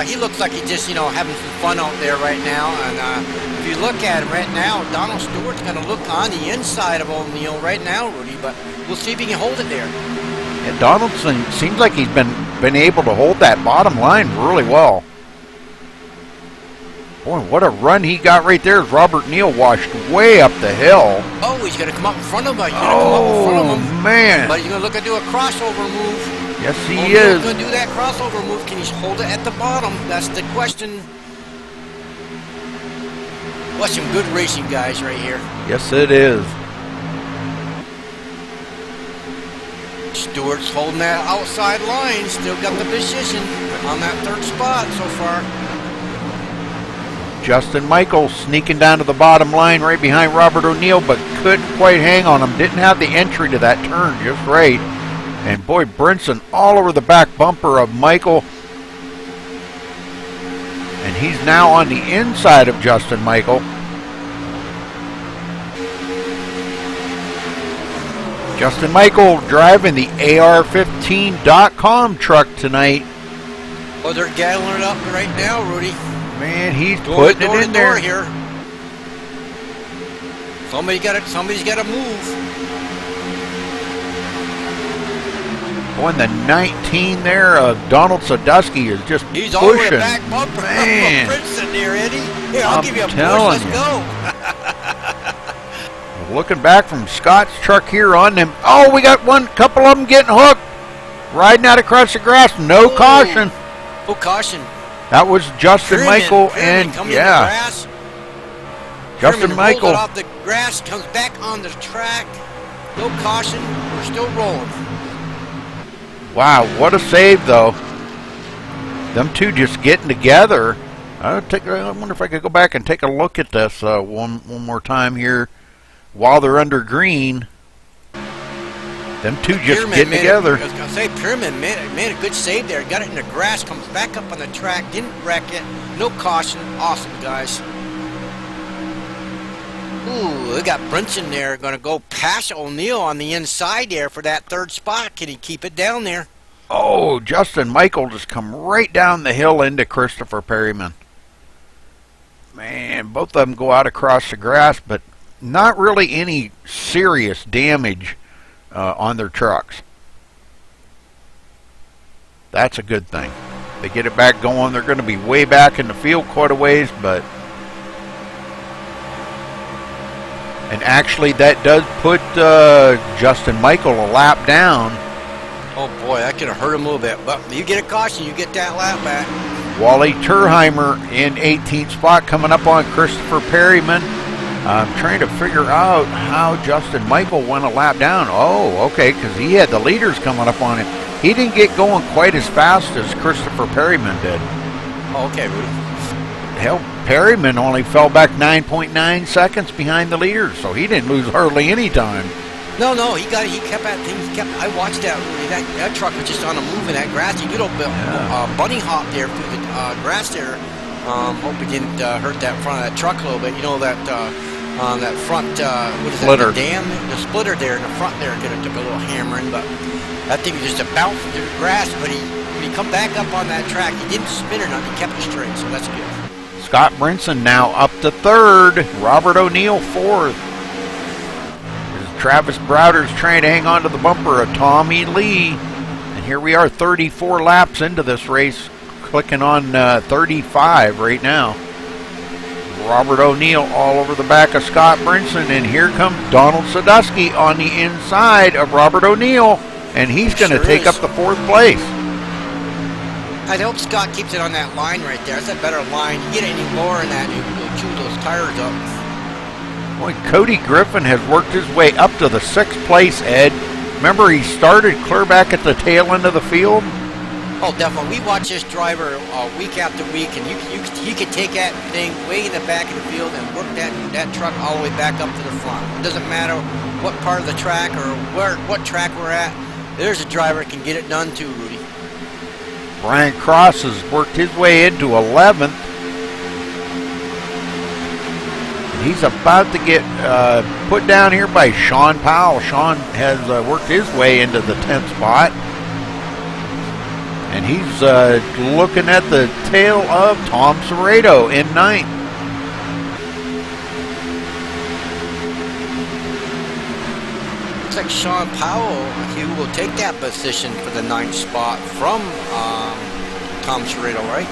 he looks like he's just, having some fun out there right now. And if you look at him right now, Donald Stewart's going to look on the inside of O'Neill right now, Rudy, but we'll see if he can hold it there. Yeah, Donaldson seems like he's been able to hold that bottom line really well. Boy, what a run he got right there as Robert Neal washed way up the hill. Oh, he's going to come up in front of him. He's going to come up in front of him. Man. But he's going to look to do a crossover move. Yes, he O'Neill's is. going to do that crossover move. Can he hold it at the bottom? That's the question. Watch some good racing guys right here. Yes, it is. Stewart's holding that outside line. Still got the position on that 3rd spot so far. Justin Michael sneaking down to the bottom line right behind Robert O'Neill, but couldn't quite hang on him. Didn't have the entry to that turn just right. And boy, Brinson all over the back bumper of Michael. And he's now on the inside of Justin Michael. Justin Michael driving the AR15.com truck tonight. Oh, they're gathering it up right now, Rudy. Man, he's putting it in there. Here. Somebody's got to move. On the 19 there, Donald Sadusky is just He's pushing. all over the back bumper. Man. Princeton there, Eddie. Here, I'll give you a push. telling Let's you. go. Looking back from Scott's truck here on them. Oh, we got couple of them getting hooked. Riding out across the grass. No caution. No caution. That was Justin Michael and coming in the grass. Justin Michael rolls it off the grass, comes back on the track. No caution. We're still rolling. Wow, what a save though. Them two just getting together. I wonder if I could go back and take a look at this one more time here while they're under green. Them two just getting together. I was going to say, Pyramid made a good save there. Got it in the grass, comes back up on the track, didn't wreck it. No caution. Awesome, guys. Ooh, they got Brinson there. Going to go past O'Neill on the inside there for that 3rd spot. Can he keep it down there? Oh, Justin Michael just come right down the hill into Christopher Perryman. Man, both of them go out across the grass, but not really any serious damage on their trucks. That's a good thing. They get it back going. They're going to be way back in the field quite a ways, but and actually that does put Justin Michael a lap down. Oh boy, that could have hurt him a little bit. But you get a caution, you get that lap back. Wally Turheimer in 18th spot coming up on Christopher Perryman. I'm trying to figure out how Justin Michael went a lap down. Oh, okay, because he had the leaders coming up on him. He didn't get going quite as fast as Christopher Perryman did. Oh, okay, Rudy. Hell, Perryman only fell back 9.9 seconds behind the leaders, so he didn't lose hardly any time. No, he got it. He kept at things. I watched that. That truck was just on a move in that grassy little bunny hop there through the grass there. Hope it didn't hurt that front of that truck a little bit. You know that that front what is splitter. That? The dam, the splitter there in the front there. Could have took a little hammering, but that thing was just a bounce through the grass. But when he come back up on that track, he didn't spin or nothing. He kept it straight, so that's good. Scott Brinson now up to third. Robert O'Neill fourth. Travis Browder's trying to hang on to the bumper of Tommy Lee. And here we are 34 laps into this race. Clicking on 35 right now. Robert O'Neill all over the back of Scott Brinson. And here comes Donald Sadusky on the inside of Robert O'Neill. And he's going to take up the fourth place. I hope Scott keeps it on that line right there. That's a better line. You get any lower in that, you'll chew those tires up. Boy, Cody Griffin has worked his way up to the 6th place, Ed. Remember, he started clear back at the tail end of the field? Oh, definitely. We watch this driver week after week, and he can take that thing way in the back of the field and work that truck all the way back up to the front. It doesn't matter what part of the track or what track we're at. There's a driver that can get it done too, Rudy. Brian Cross has worked his way into 11th. He's about to get put down here by Sean Powell. Sean has worked his way into the 10th spot. And he's looking at the tail of Tom Serrato in 9th. Looks like Sean Powell, he will take that position for the 9th spot from Tom Serrato, right?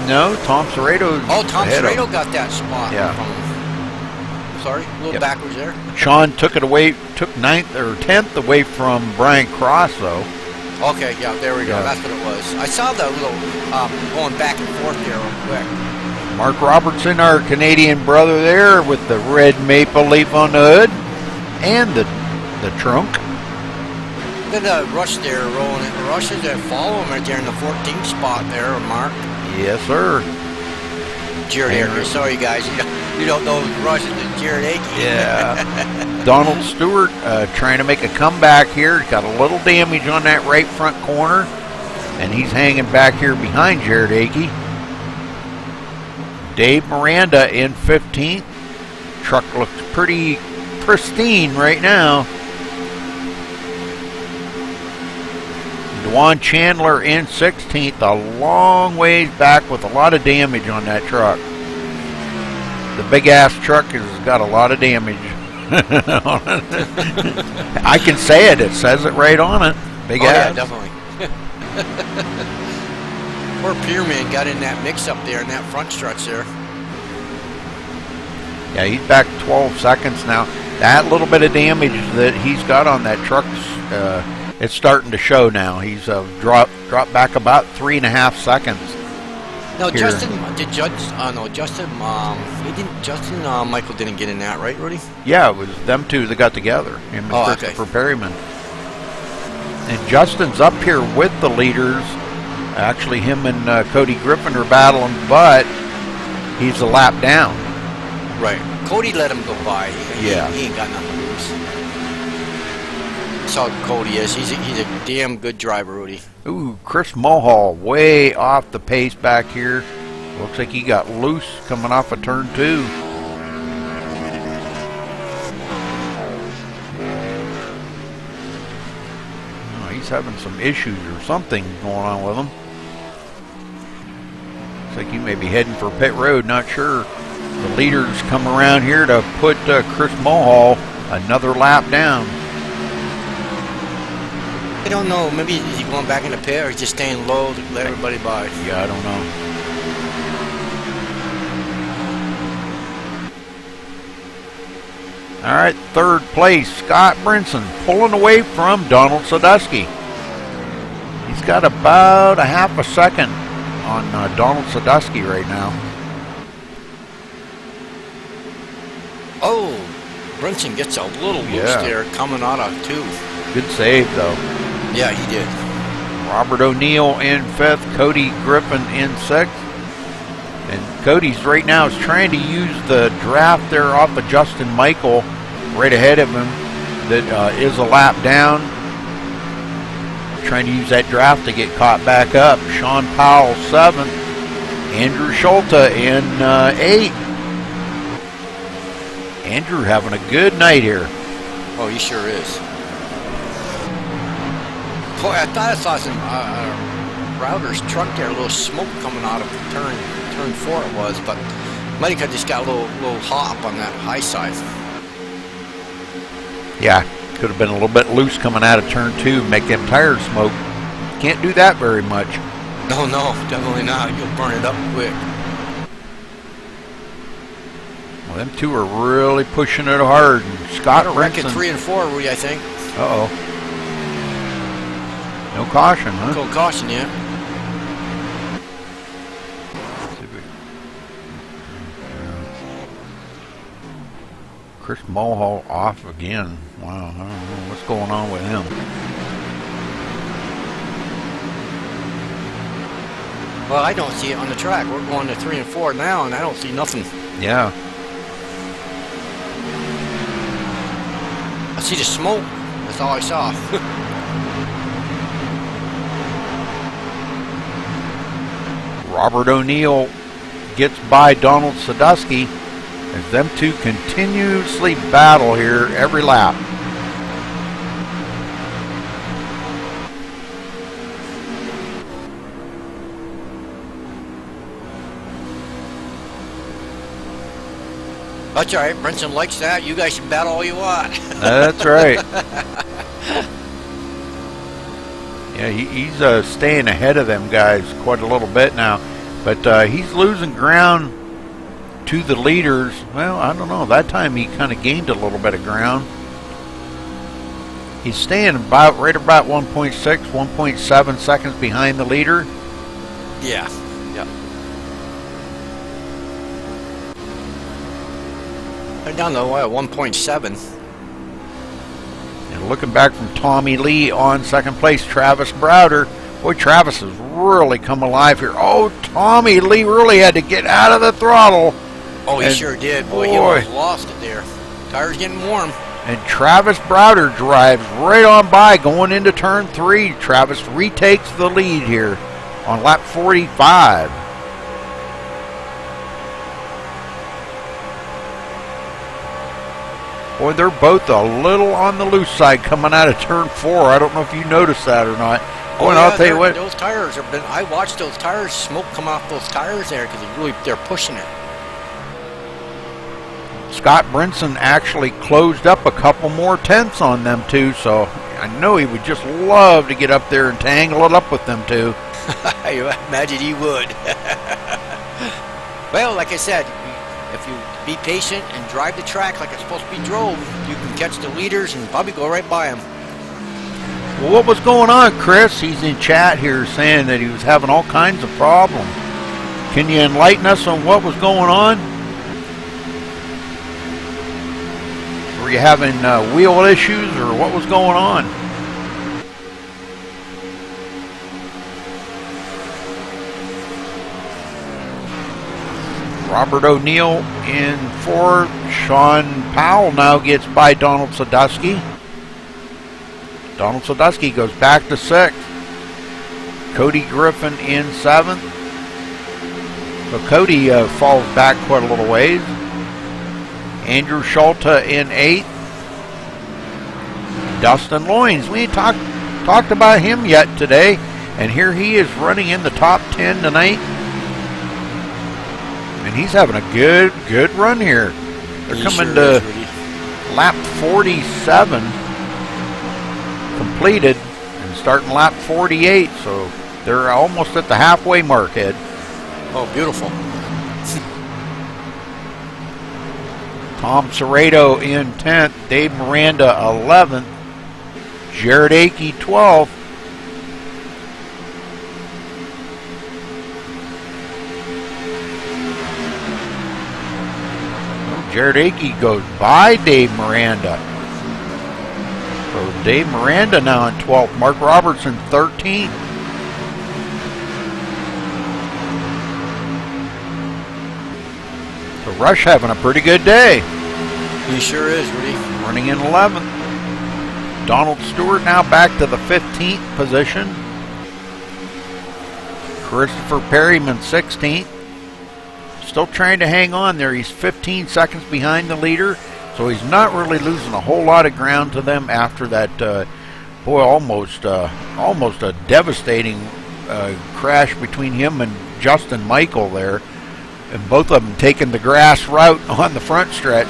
No, Tom Serrato. Oh, Tom Serrato got that spot. Yeah. Sorry, a little backwards there. Sean took it away, took 9th or 10th away from Brian Cross, though. Okay, yeah, there we go. Yeah. That's what it was. I saw the little going back and forth there real quick. Mark Robertson, our Canadian brother there, with the red maple leaf on the hood and the trunk. Look at the rush there, rolling it. The rushes that follow him right there in the 14th spot there, Mark. Yes, sir. Jared Aiken. Sorry, guys. You don't know the rushes than Jared Aiken. Yeah. Donald Stewart trying to make a comeback here. Got a little damage on that right front corner. And he's hanging back here behind Jared Aiken. Dave Miranda in 15th. Truck looks pretty pristine right now. Dwan Chandler in 16th, a long ways back with a lot of damage on that truck. The big ass truck has got a lot of damage. I can say it, it says it right on it. Big ass. Yeah, definitely. Poor Pierman got in that mix up there in that front stretch there. Yeah, he's back 12 seconds now. That little bit of damage that he's got on that truck, it's starting to show now. He's dropped back about 3.5 seconds. No, here. Justin Michael didn't get in that, right, Rudy? Yeah, it was them two that got together. Him and Christopher Perryman. And Justin's up here with the leaders. Actually, him and Cody Griffin are battling, but he's a lap down. Right. Cody let him go by. He ain't got nothing to lose. That's how Cody is. He's a damn good driver, Rudy. Ooh, Chris Mulhall way off the pace back here. Looks like he got loose coming off of turn 2. Oh, he's having some issues or something going on with him. Looks like he may be heading for pit road, not sure. The leaders come around here to put Chris Mulhall another lap down. I don't know. Maybe is he going back in the pit or he's just staying low to let everybody by? Yeah, I don't know. All right, 3rd place, Scott Brinson, pulling away from Donald Sadusky. He's got about a half a second on Donald Sadusky right now. Oh, Brinson gets a little loose there coming out of 2. Good save, though. Yeah, he did. Robert O'Neill in 5th, Cody Griffin in 6th. And Cody's right now is trying to use the draft there off of Justin Michael right ahead of him. that is a lap down. Trying to use that draft to get caught back up. Sean Powell 7th. Andrew Schulte in 8th. Andrew having a good night here. Oh, he sure is. Boy, I thought I saw some Router's truck there, a little smoke coming out of turn 4 it was, but might have just got a little hot up on that high side. Yeah, could have been a little bit loose coming out of turn 2, make them tires smoke. Can't do that very much. No, definitely not. You'll burn it up quick. Well, them two are really pushing it hard. And Scott Wrecking Brinson. 3 and 4, Rudy, I think. Uh-oh. No caution, huh? No caution yet. Chris Mulhall off again. Wow, I don't know what's going on with him. Well, I don't see it on the track. We're going to 3 and 4 now, and I don't see nothing. Yeah. I see the smoke. That's all I saw. Robert O'Neill gets by Donald Sadusky as them two continuously battle here every lap. That's all right. Brinson likes that. You guys can battle all you want. That's right. Yeah, he's staying ahead of them guys quite a little bit now. But he's losing ground to the leaders. Well, I don't know. That time he kind of gained a little bit of ground. He's staying right about 1.6, 1.7 seconds behind the leader. Yeah. They're down to 1.7. And looking back from Tommy Lee on second place, Travis Browder. Boy, Travis has really come alive here. Oh, Tommy Lee really had to get out of the throttle. Oh, he sure did. Boy, he almost lost it there. Tires getting warm. And Travis Browder drives right on by going into turn 3. Travis retakes the lead here on lap 45. Boy, they're both a little on the loose side coming out of turn 4. I don't know if you noticed that or not. Boy, yeah, I'll tell you what. Those tires have been. I watched those tires, smoke come off those tires there because they're pushing it. Scott Brinson actually closed up a couple more tenths on them two, so I know he would just love to get up there and tangle it up with them two. I imagine he would. Well, like I said, if you be patient and drive the track like it's supposed to be drove, you can catch the leaders and probably go right by them. Well, what was going on, Chris? He's in chat here saying that he was having all kinds of problems. Can you enlighten us on what was going on? Were you having wheel issues or what was going on? Robert O'Neill in 4th. Sean Powell now gets by Donald Sadusky. Donald Sadusky goes back to 6th. Cody Griffin in 7th. So Cody falls back quite a little ways. Andrew Schulte in 8th. Dustin Loines, we ain't talked about him yet today, and here he is running in the top 10 tonight. And he's having a good run here. They're coming to lap 47 completed and starting lap 48, so they're almost at the halfway mark, Ed. Oh, beautiful. Tom Serrato in 10th, Dave Miranda 11th, Jared Akey 12th. Jared Akey goes by Dave Miranda. So Dave Miranda now in 12th, Mark Robertson 13th. So Rush having a pretty good day. He sure is, Rudy. Running in 11th. Donald Stewart now back to the 15th position. Christopher Perryman 16th. Still trying to hang on there. He's 15 seconds behind the leader, so he's not really losing a whole lot of ground to them after that, almost a devastating crash between him and Justin Michael there. And both of them taking the grass route on the front stretch.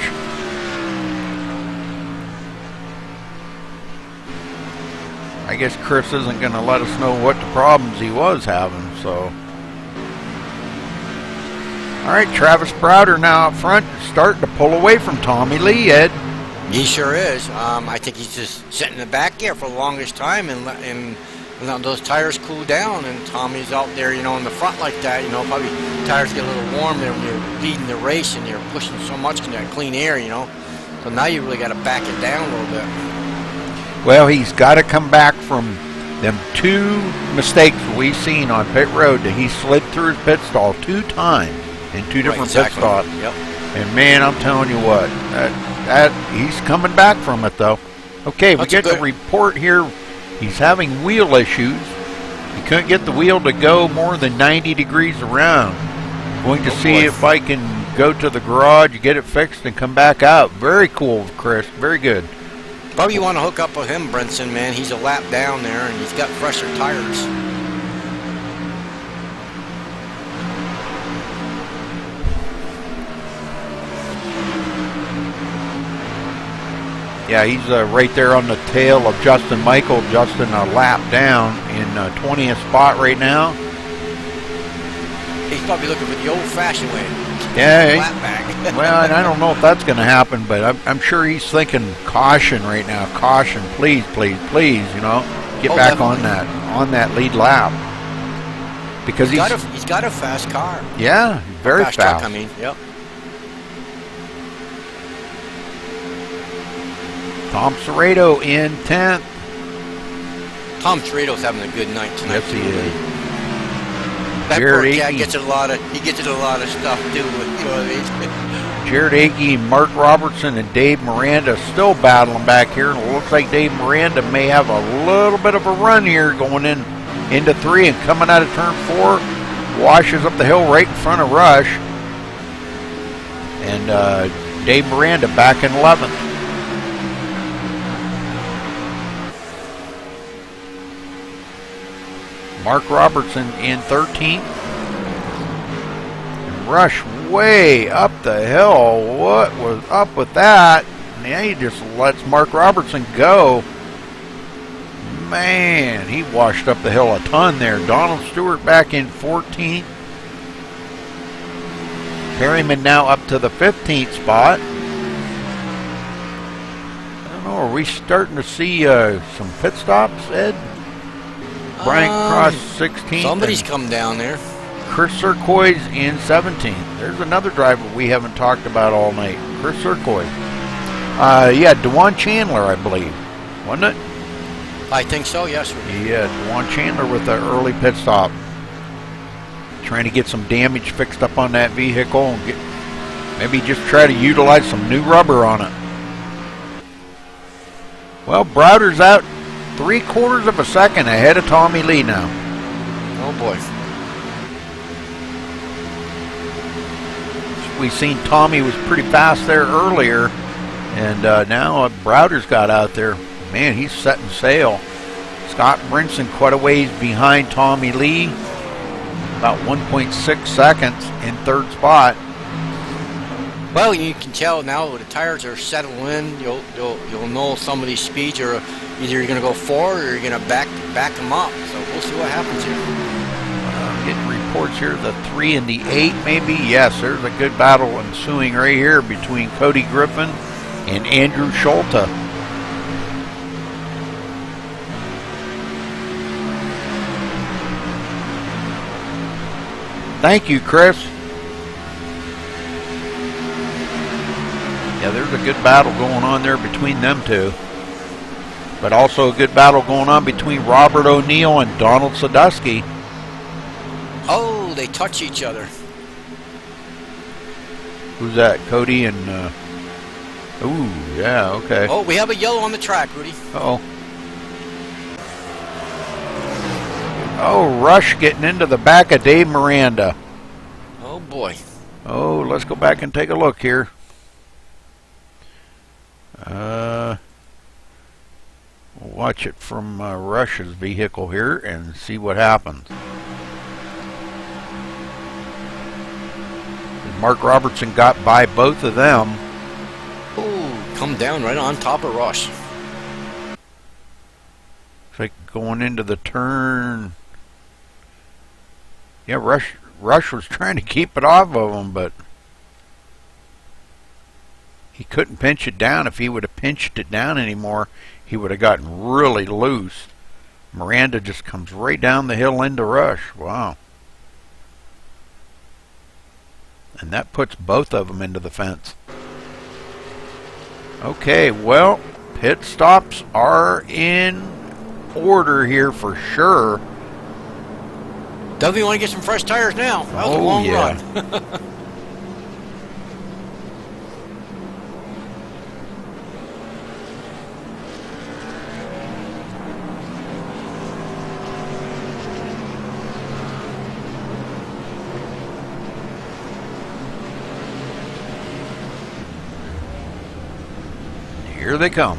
I guess Chris isn't going to let us know what the problems he was having, so. All right, Travis Browder now up front, starting to pull away from Tommy Lee, Ed. He sure is. I think he's just sitting in the back here for the longest time and letting those tires cool down. And Tommy's out there, you know, in the front like that. You know, probably tires get a little warm there when you're leading the race and you're pushing so much in that clean air, you know. So now you really got to back it down a little bit. Well, he's got to come back from them 2 mistakes we've seen on pit road that he slid through his pit stall 2 times in 2 different pit stops. Yep. And man, I'm telling you what, that he's coming back from it though. Okay, we get the report here. He's having wheel issues. He couldn't get the wheel to go more than 90 degrees around. Going to see if I can go to the garage, get it fixed, and come back out. Very cool, Chris. Very good. Probably you want to hook up with him, Brinson, man. He's a lap down there, and he's got fresher tires. Yeah, he's right there on the tail of Justin Michael. Justin a lap down in 20th spot right now. He's probably looking for the old-fashioned way. Yeah. Lap back. Well, and I don't know if that's going to happen, but I'm sure he's thinking caution right now. Caution, please, please, please. You know, get back definitely on that lead lap because he's got a fast car. Yeah, very fast. Truck, I mean, yep. Tom Serrato in 10th. Tom Serrato's having a good night tonight. Yes, he is. That Jared poor cat Akey. gets a lot of stuff too. You know what I mean? Jared Akey, Mark Robertson, and Dave Miranda still battling back here. It looks like Dave Miranda may have a little bit of a run here going into 3 and coming out of turn 4. Washes up the hill right in front of Rush. And Dave Miranda back in 11th. Mark Robertson in 13th. And Rush way up the hill. What was up with that? Man, he just lets Mark Robertson go. Man, he washed up the hill a ton there. Donald Stewart back in 14th. Perryman now up to the 15th spot. I don't know, are we starting to see some pit stops, Ed? Brian Cross 16th. Somebody's come down there. Chris Sercoy's in 17th. There's another driver we haven't talked about all night. Chris Sercoy. Yeah, DeJuan Chandler, I believe. Wasn't it? I think so, yes. Yeah, DeJuan Chandler with the early pit stop. Trying to get some damage fixed up on that vehicle and maybe just try to utilize some new rubber on it. Well, Browder's out 3/4 of a second ahead of Tommy Lee now. Oh boy. We've seen Tommy was pretty fast there earlier, and now Browder's got out there. Man, he's setting sail. Scott Brinson quite a ways behind Tommy Lee, about 1.6 seconds in 3rd spot. Well, you can tell now the tires are settling in. You'll know some of these speeds are either you're going to go forward or you're going to back them up. So we'll see what happens here. Getting reports here, the 3 and the 8 maybe. Yes, there's a good battle ensuing right here between Cody Griffin and Andrew Schulte. Thank you, Chris. Yeah, there's a good battle going on there between them two. But also a good battle going on between Robert O'Neill and Donald Sadusky. Oh, they touch each other. Who's that? Cody and Ooh, yeah, okay. Oh, we have a yellow on the track, Rudy. Uh-oh. Oh, Rush getting into the back of Dave Miranda. Oh, boy. Oh, let's go back and take a look here. We'll watch it from Rush's vehicle here and see what happens. Mark Robertson got by both of them. Oh, come down right on top of Rush. It's like going into the turn. Yeah, Rush was trying to keep it off of him, but he couldn't pinch it down. If he would have pinched it down anymore, he would have gotten really loose. Miranda just comes right down the hill into Rush. Wow. And that puts both of them into the fence. Okay, well, pit stops are in order here for sure. Definitely want to get some fresh tires now. That was a long run. Here they come.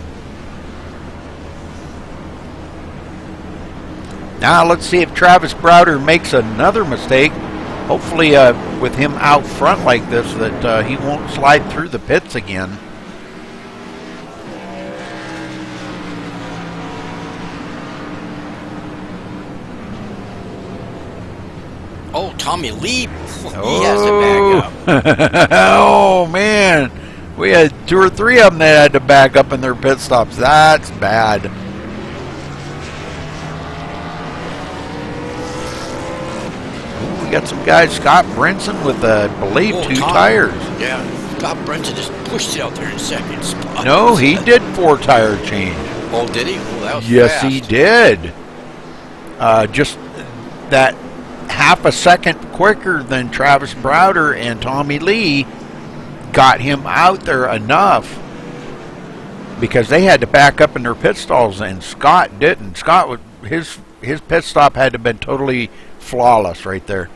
Now let's see if Travis Browder makes another mistake. Hopefully with him out front like this that he won't slide through the pits again. Oh, Tommy Lee. He has to back up. Oh, man. We had 2 or 3 of them that had to back up in their pit stops. That's bad. Ooh, we got some guys. Scott Brinson with, I believe, 2 tires. Yeah, Scott Brinson just pushed it out there in second spot. No, he did 4 tire change. Oh, did he? Well, that was Yes, fast. he did. Just that half a second quicker than Travis Browder and Tommy Lee got him out there enough because they had to back up in their pit stalls and Scott didn't. Scott would, his pit stop had to have been totally flawless right there.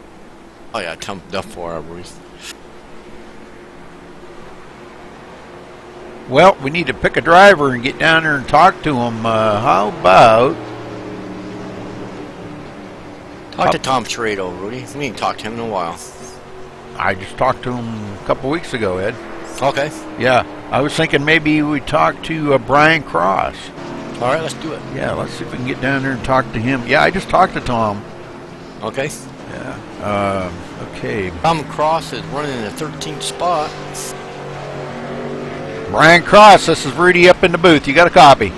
Oh yeah, tough for Ruth. Well, we need to pick a driver and get down there and talk to him. How about Talk to Tom Trado, Rudy. We ain't talked to him in a while. I just talked to him a couple weeks ago, Ed. Okay. Yeah, I was thinking maybe we talk to Brian Cross. All right, let's do it. Yeah, let's see if we can get down there and talk to him. Yeah, I just talked to Tom. Okay. Yeah. Okay. Tom Cross is running in the 13th spot. Brian Cross, this is Rudy up in the booth. You got a copy?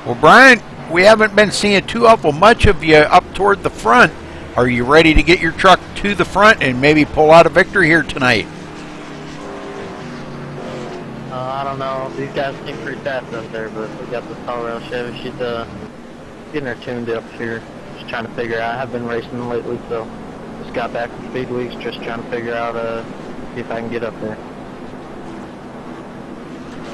Well, Brian, we haven't been seeing too awful much of you up toward the front. Are you ready to get your truck to the front and maybe pull out a victory here tonight? I don't know. These guys seem pretty fast up there, but we got this Colorado Chevy. She's getting her tuned up here. Just trying to figure out. I have been racing lately, so just got back from Speed Weeks. Just trying to figure out see if I can get up there.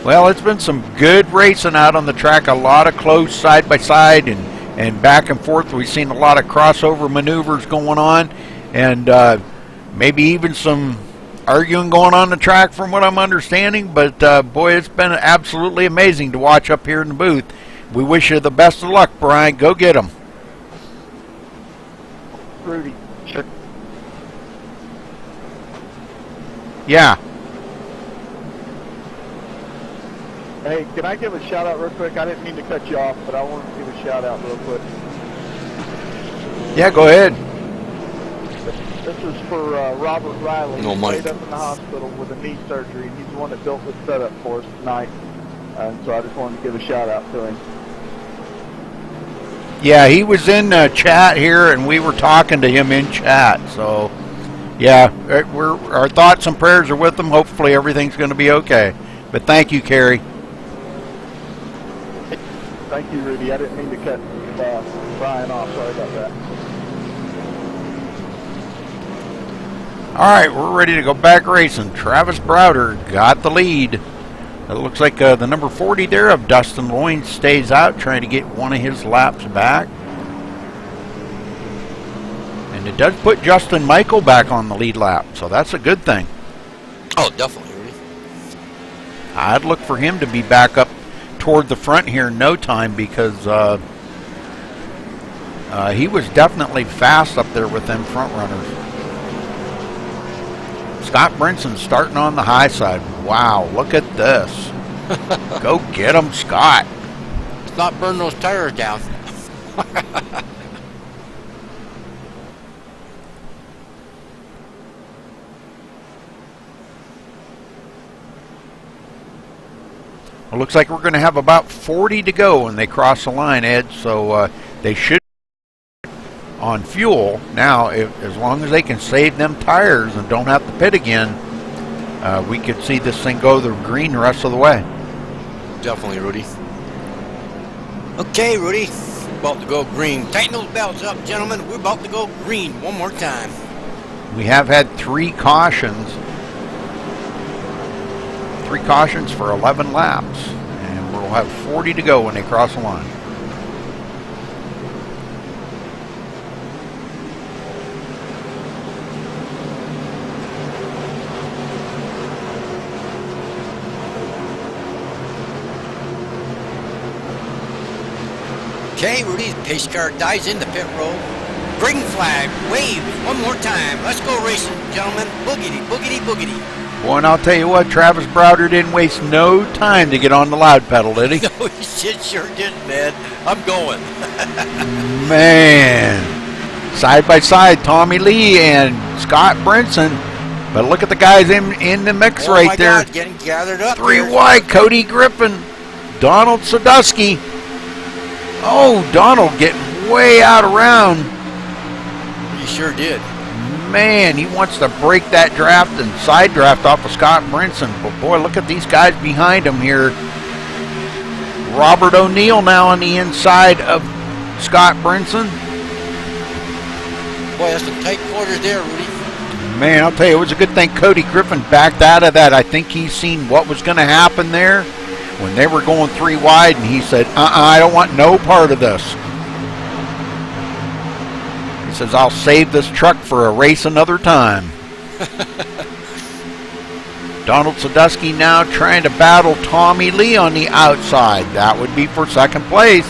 Well, it's been some good racing out on the track. A lot of close side by side and back and forth. We've seen a lot of crossover maneuvers going on, and maybe even some arguing going on the track from what I'm understanding. But boy, it's been absolutely amazing to watch up here in the booth. We wish you the best of luck, Brian. Go get them. Rudy. Sure. Yeah. Hey, can I give a shout out real quick? I didn't mean to cut you off, but I wanted to give a shout out real quick. Yeah, go ahead. This is for Robert Riley. No, He's Mike. laid up in the hospital with a knee surgery. He's the one that built this setup for us tonight. And so I just wanted to give a shout out to him. Yeah, he was in chat here, and we were talking to him in chat. So, yeah, our thoughts and prayers are with him. Hopefully everything's going to be okay. But thank you, Kerry. Thank you, Rudy. I didn't mean to cut Brian off. Sorry about that. Alright, we're ready to go back racing. Travis Browder got the lead. It looks like the number 40 there of Dustin Loyne stays out, trying to get one of his laps back. And it does put Justin Michael back on the lead lap, so that's a good thing. Oh, definitely, Rudy. I'd look for him to be back up toward the front here in no time, because he was definitely fast up there with them front runners. Scott Brinson starting on the high side. Wow, look at this. Go get him, Scott. Let's not burn those tires down. Well, looks like we're going to have about 40 to go when they cross the line, Ed, so they should on fuel. Now, as long as they can save them tires and don't have to pit again, we could see this thing go the green the rest of the way. Definitely, Rudy. Okay, Rudy, about to go green. Tighten those belts up, gentlemen. We're about to go green one more time. We have had 3 cautions. 3 cautions for 11 laps, and we'll have 40 to go when they cross the line. Okay, Rudy, pace car dives into pit road. Green flag, wave, one more time. Let's go racing, gentlemen. Boogity, boogity, boogity. Boy, and I'll tell you what, Travis Browder didn't waste no time to get on the loud pedal, did he? No, he sure didn't, man. I'm going. Man, side by side, Tommy Lee and Scott Brinson. But look at the guys in the mix right my there. God, getting gathered up. 3 here. wide, Cody Griffin, Donald Sadusky. Oh, Donald getting way out around. He sure did. Man, he wants to break that draft and side draft off of Scott Brinson. But boy, look at these guys behind him here. Robert O'Neill now on the inside of Scott Brinson. Boy, that's some tight quarters there, Rudy. Man, I'll tell you, it was a good thing Cody Griffin backed out of that. I think he's seen what was going to happen there when they were going 3 wide, and he said, I don't want no part of this. He says, I'll save this truck for a race another time. Donald Sadusky now trying to battle Tommy Lee on the outside. That would be for second place.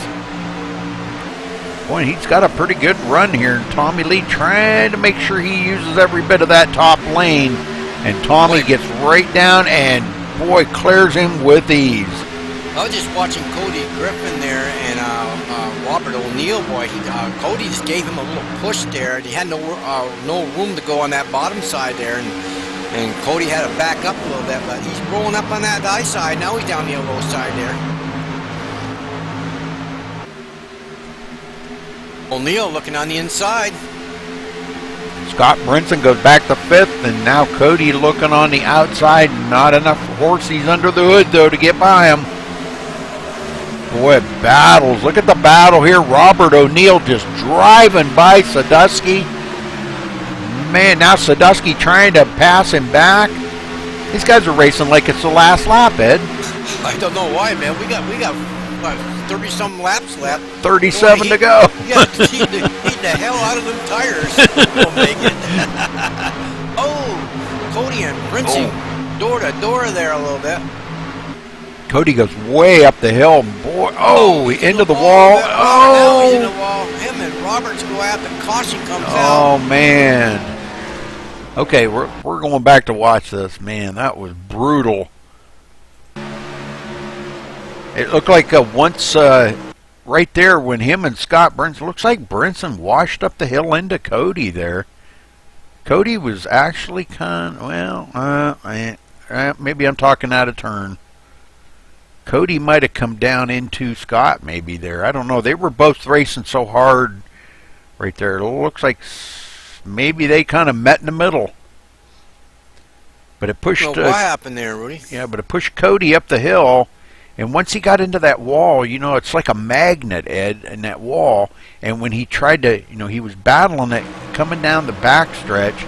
Boy, he's got a pretty good run here. Tommy Lee trying to make sure he uses every bit of that top lane. And Tommy gets right down and, boy, clears him with ease. I was just watching Cody Griffin there and Robert O'Neill, boy. Cody just gave him a little push there. He had no room to go on that bottom side there, and Cody had to back up a little bit, but he's rolling up on that high side. Now he's down the low side there. O'Neill looking on the inside. Scott Brinson goes back to 5th, and now Cody looking on the outside. Not enough horses under the hood, though, to get by him. Boy, battles. Look at the battle here. Robert O'Neill just driving by Sadusky. Man, now Sadusky trying to pass him back. These guys are racing like it's the last lap, Ed. I don't know why, man. We got what, 30-some laps left. 37 to go. Yeah, heat the hell out of them tires. We'll make it. Oh, Cody and Brinson door to door there a little bit. Cody goes way up the hill. Boy, into the wall. Now he's in the wall. Him and Roberts go out. The caution comes out. Oh, man. Okay, we're going back to watch this. Man, that was brutal. It looked like once right there when him and Scott Brinson, looks like Brinson washed up the hill into Cody there. Cody was actually kind of, maybe I'm talking out of turn. Cody might have come down into Scott maybe there. I don't know. They were both racing so hard right there. It looks like maybe they kind of met in the middle. But it pushed... what happened there, Rudy? Yeah, but it pushed Cody up the hill. And once he got into that wall, it's like a magnet, Ed, in that wall. And when he tried to, he was battling it coming down the backstretch.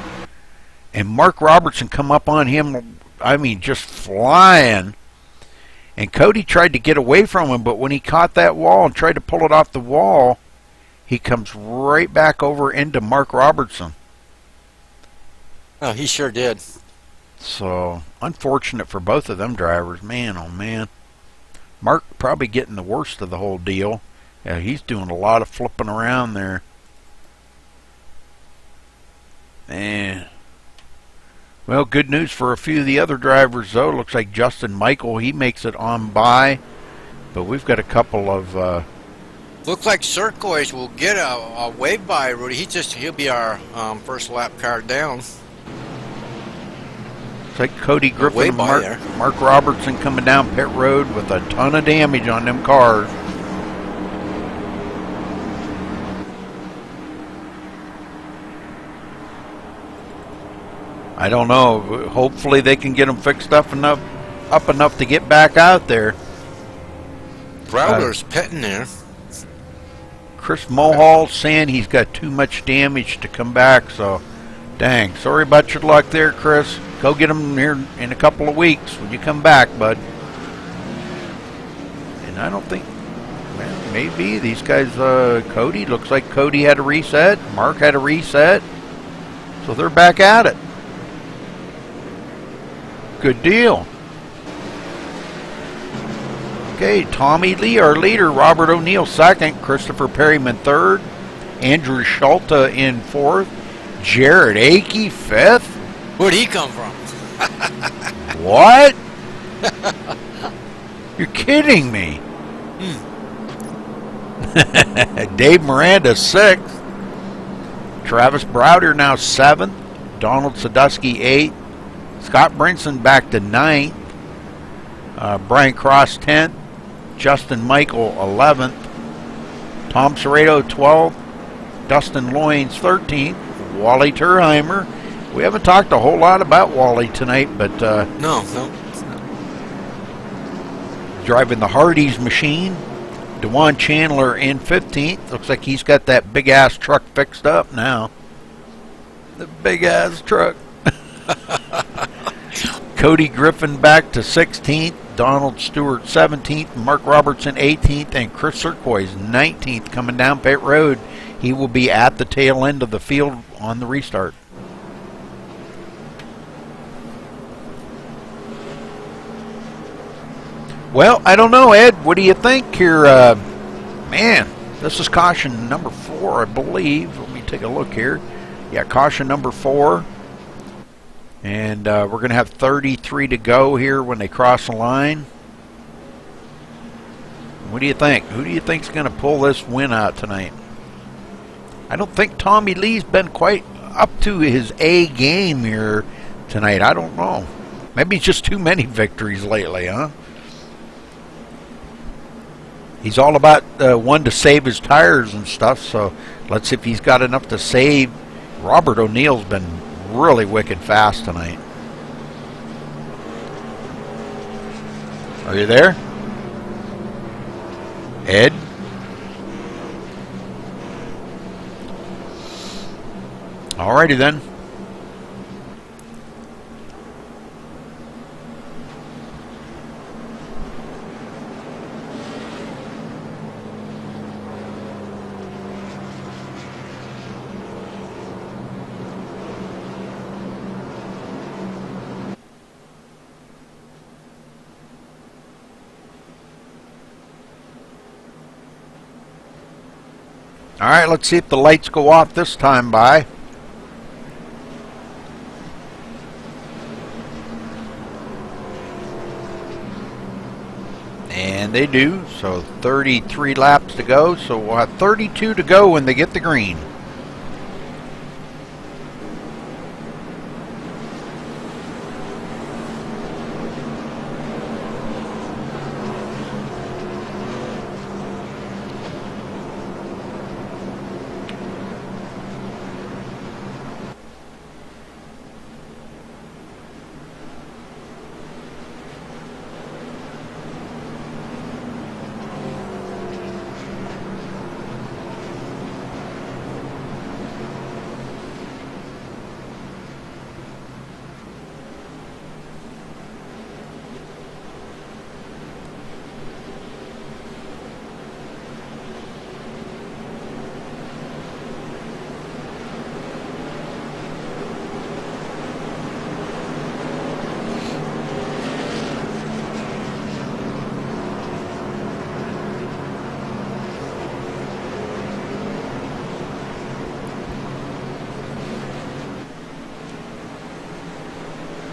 and Mark Robertson come up on him, I mean, just flying. And Cody tried to get away from him, but when he caught that wall and tried to pull it off the wall, he comes right back over into Mark Robertson. Oh, he sure did. So, unfortunate for both of them drivers. Man, oh man. Mark probably getting the worst of the whole deal. Yeah, he's doing a lot of flipping around there. Man. Well, good news for a few of the other drivers, though. Looks like Justin Michael, he makes it on by. But we've got a couple of... Looks like Turquoise will get a wave by, Rudy. He'll be our first lap car down. Looks like Cody Griffin and Mark Robertson coming down pit road with a ton of damage on them cars. I don't know. Hopefully they can get them fixed up enough to get back out there. Crowder's pitting there. Chris Mulhall saying he's got too much damage to come back, so dang. Sorry about your luck there, Chris. Go get him here in a couple of weeks when you come back, bud. And I don't think, well, maybe these guys, Cody, looks like Cody had a reset. Mark had a reset. So they're back at it. Good deal. Okay, Tommy Lee, our leader. Robert O'Neill second. Christopher Perryman third. Andrew Schulte in fourth. Jared Akey fifth. Where'd he come from? What? You're kidding me. Dave Miranda sixth. Travis Browder now seventh. Donald Sadusky eighth. Scott Brinson back to ninth. Brian Cross 10th. Justin Michael 11th. Tom Serrato 12th. Dustin Loynes 13th. Wally Turheimer. We haven't talked a whole lot about Wally tonight, but No. driving the Hardee's machine. Dewan Chandler in 15th. Looks like he's got that big ass truck fixed up now. The big ass truck. Cody Griffin back to 16th, Donald Stewart 17th, Mark Robertson 18th, and Chris Turquoise 19th coming down pit road. He will be at the tail end of the field on the restart. Well, I don't know, Ed. What do you think here? Man, this is caution number 4, I believe. Let me take a look here. Yeah, caution number 4. And we're going to have 33 to go here when they cross the line. What do you think? Who do you think's going to pull this win out tonight? I don't think Tommy Lee's been quite up to his A game here tonight. I don't know. Maybe it's just too many victories lately, huh? He's all about one to save his tires and stuff, so let's see if he's got enough to save. Robert O'Neill's been really wicked fast tonight. Are you there? Ed? Alrighty then. All right, let's see if the lights go off this time by. And they do, so 33 laps to go, so we'll have 32 to go when they get the green.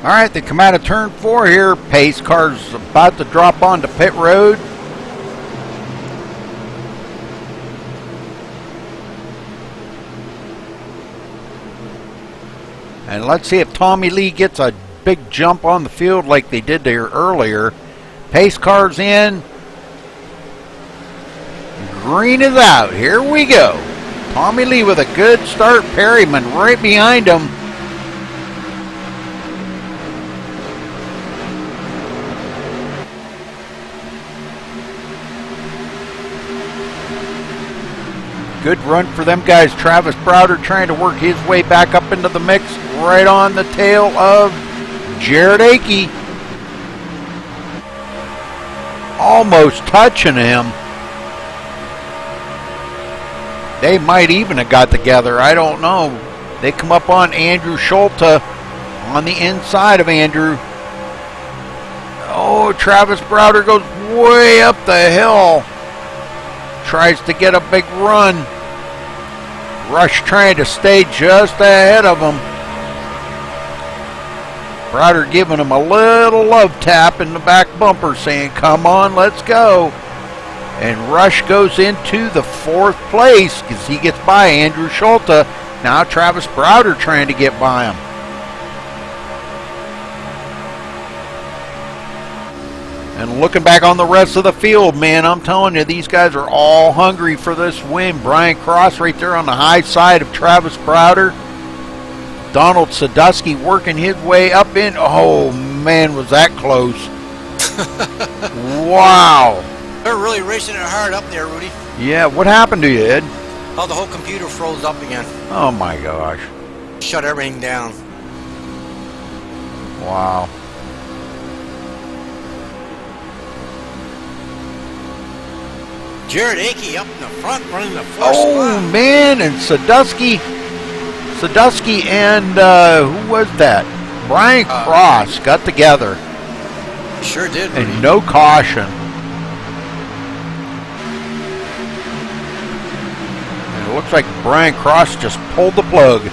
All right, they come out of turn 4 here. Pace car's about to drop onto pit road. And let's see if Tommy Lee gets a big jump on the field like they did there earlier. Pace car's in. Green is out. Here we go. Tommy Lee with a good start. Perryman right behind him. Good run for them guys. Travis Browder trying to work his way back up into the mix, right on the tail of Jared Akey. Almost touching him. They might even have got together. I don't know. They come up on Andrew Schulte on the inside of Andrew. Oh, Travis Browder goes way up the hill. Tries to get a big run. Rush trying to stay just ahead of him. Browder giving him a little love tap in the back bumper saying, come on, let's go. And Rush goes into the 4th place because he gets by Andrew Schulte. Now Travis Browder trying to get by him. And looking back on the rest of the field, man, I'm telling you, these guys are all hungry for this win. Brian Cross right there on the high side of Travis Browder. Donald Sadusky working his way up in. Oh, man, was that close. Wow. They're really racing it hard up there, Rudy. Yeah, what happened to you, Ed? Oh, the whole computer froze up again. Oh, my gosh. Shut everything down. Wow. Jared Akey up in the front running the 4th Oh, spot. man, and Sadusky and who was that? Brian Cross got together. Sure did, Rudy. And no caution. And it looks like Brian Cross just pulled the plug.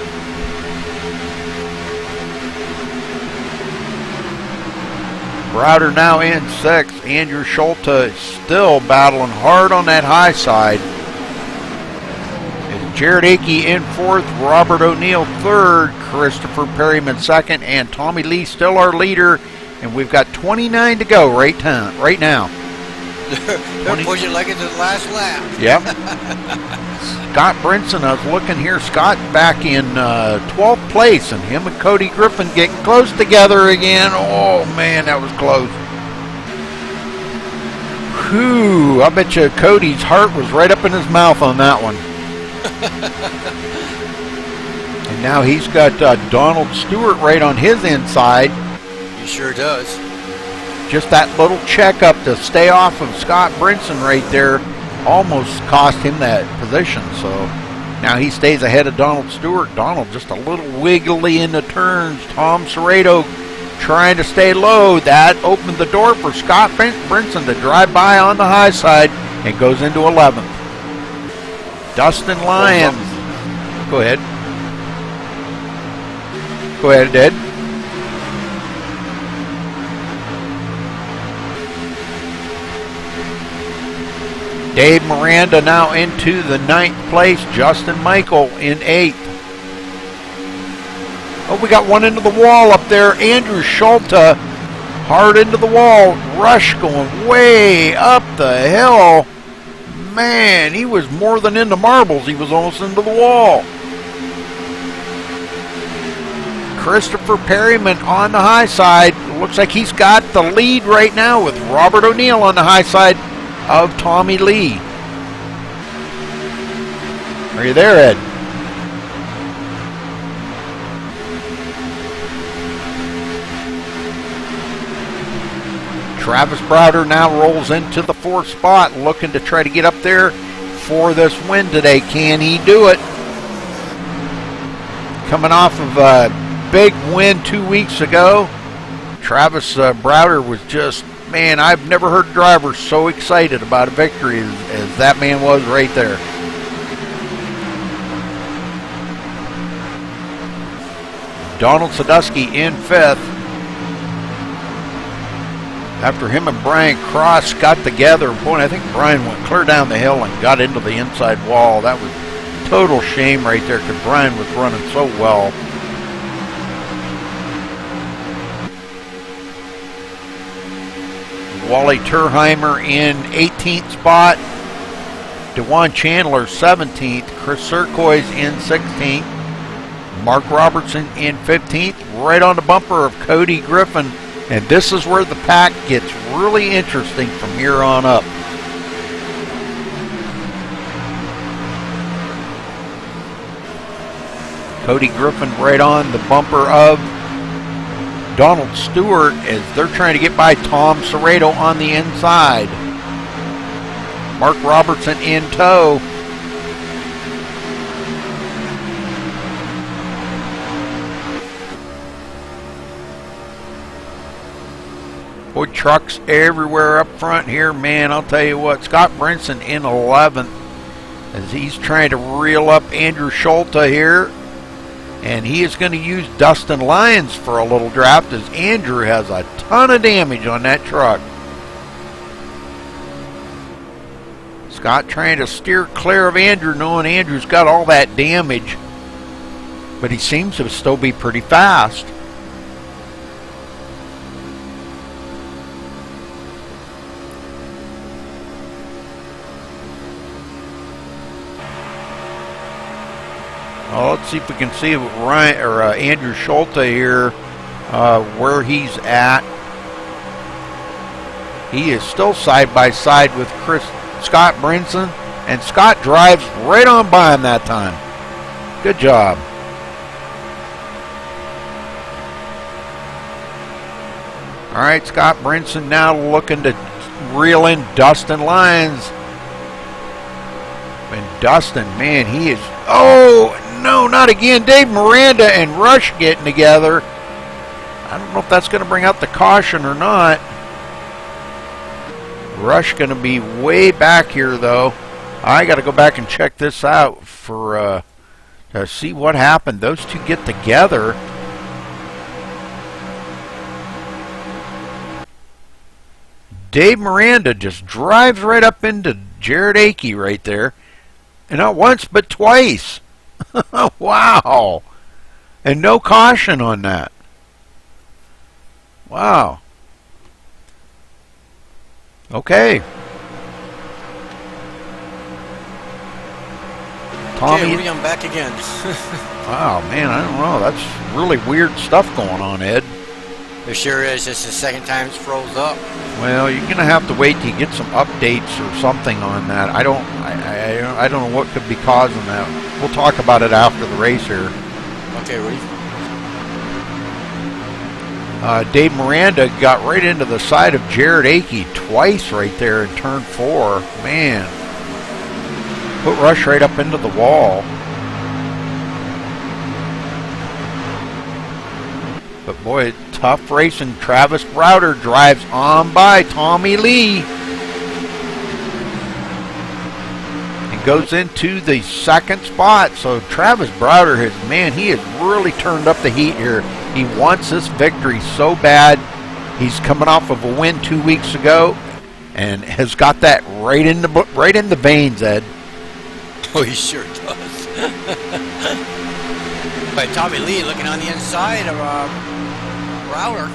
Browder now in 6th. Andrew Schulte still battling hard on that high side. And Jared Akey in 4th. Robert O'Neill 3rd. Christopher Perryman 2nd. And Tommy Lee still our leader. And we've got 29 to go right now. They're pushing like it's the last lap. Yep. Scott Brinson, I was looking here. Scott back in 12th place, and him and Cody Griffin getting close together again. Oh, man, that was close. Whew, I bet you Cody's heart was right up in his mouth on that one. And now he's got Donald Stewart right on his inside. He sure does. Just that little checkup to stay off of Scott Brinson right there almost cost him that position. So now he stays ahead of Donald Stewart. Donald just a little wiggly in the turns. Tom Serrato trying to stay low. That opened the door for Scott Brinson to drive by on the high side and goes into 11th. Dustin Lyons. Go ahead. Go ahead, Ed. Dave Miranda now into the 9th place. Justin Michael in 8th. Oh, we got one into the wall up there. Andrew Schulte hard into the wall. Rush going way up the hill. Man, he was more than into marbles. He was almost into the wall. Christopher Perryman on the high side. Looks like he's got the lead right now with Robert O'Neill on the high side of Tommy Lee. Are you there, Ed? Travis Browder now rolls into the 4th spot, looking to try to get up there for this win today. Can he do it? Coming off of a big win 2 weeks ago, Travis Browder was just, man, I've never heard drivers so excited about a victory as that man was right there. Donald Sadusky in 5th. After him and Brian Cross got together, boy, I think Brian went clear down the hill and got into the inside wall. That was total shame right there because Brian was running so well. Wally Turheimer in 18th spot. DeJuan Chandler 17th. Chris Serkois in 16th. Mark Robertson in 15th. Right on the bumper of Cody Griffin. And this is where the pack gets really interesting from here on up. Cody Griffin right on the bumper of Donald Stewart as they're trying to get by Tom Serrato on the inside. Mark Robertson in tow. Boy, trucks everywhere up front here, man. I'll tell you what, Scott Brinson in 11th as he's trying to reel up Andrew Schulte here. And he is going to use Dustin Lyons for a little draft as Andrew has a ton of damage on that truck. Scott trying to steer clear of Andrew, knowing Andrew's got all that damage. But he seems to still be pretty fast. Well, let's see if we can see Ryan or Andrew Schulte here, where he's at. He is still side by side with Scott Brinson, and Scott drives right on by him that time. Good job. All right, Scott Brinson now looking to reel in Dustin Lyons. And Dustin, man, he is... Oh, no, not again. Dave Miranda and Rush getting together. I don't know if that's going to bring out the caution or not. Rush going to be way back here, though. I got to go back and check this out for to see what happened. Those two get together. Dave Miranda just drives right up into Jared Akey right there. And not once, but twice. Wow. And no caution on that. Wow. Okay. Tommy. Okay, Rudy, I'm back again. Wow, man, I don't know. That's really weird stuff going on, Ed. It sure is. It's the second time it's froze up. Well, you're gonna have to wait till you get some updates or something on that. I don't know what could be causing that. We'll talk about it after the race here. Okay, Rudy. Dave Miranda got right into the side of Jared Akey twice right there in turn 4. Man, put Rush right up into the wall. But boy, tough racing. Travis Browder drives on by Tommy Lee. And goes into the second spot. So Travis Browder has, man, he has really turned up the heat here. He wants this victory so bad. He's coming off of a win 2 weeks ago and has got that right in the veins, Ed. Oh, he sure does. But Tommy Lee looking on the inside of Browder.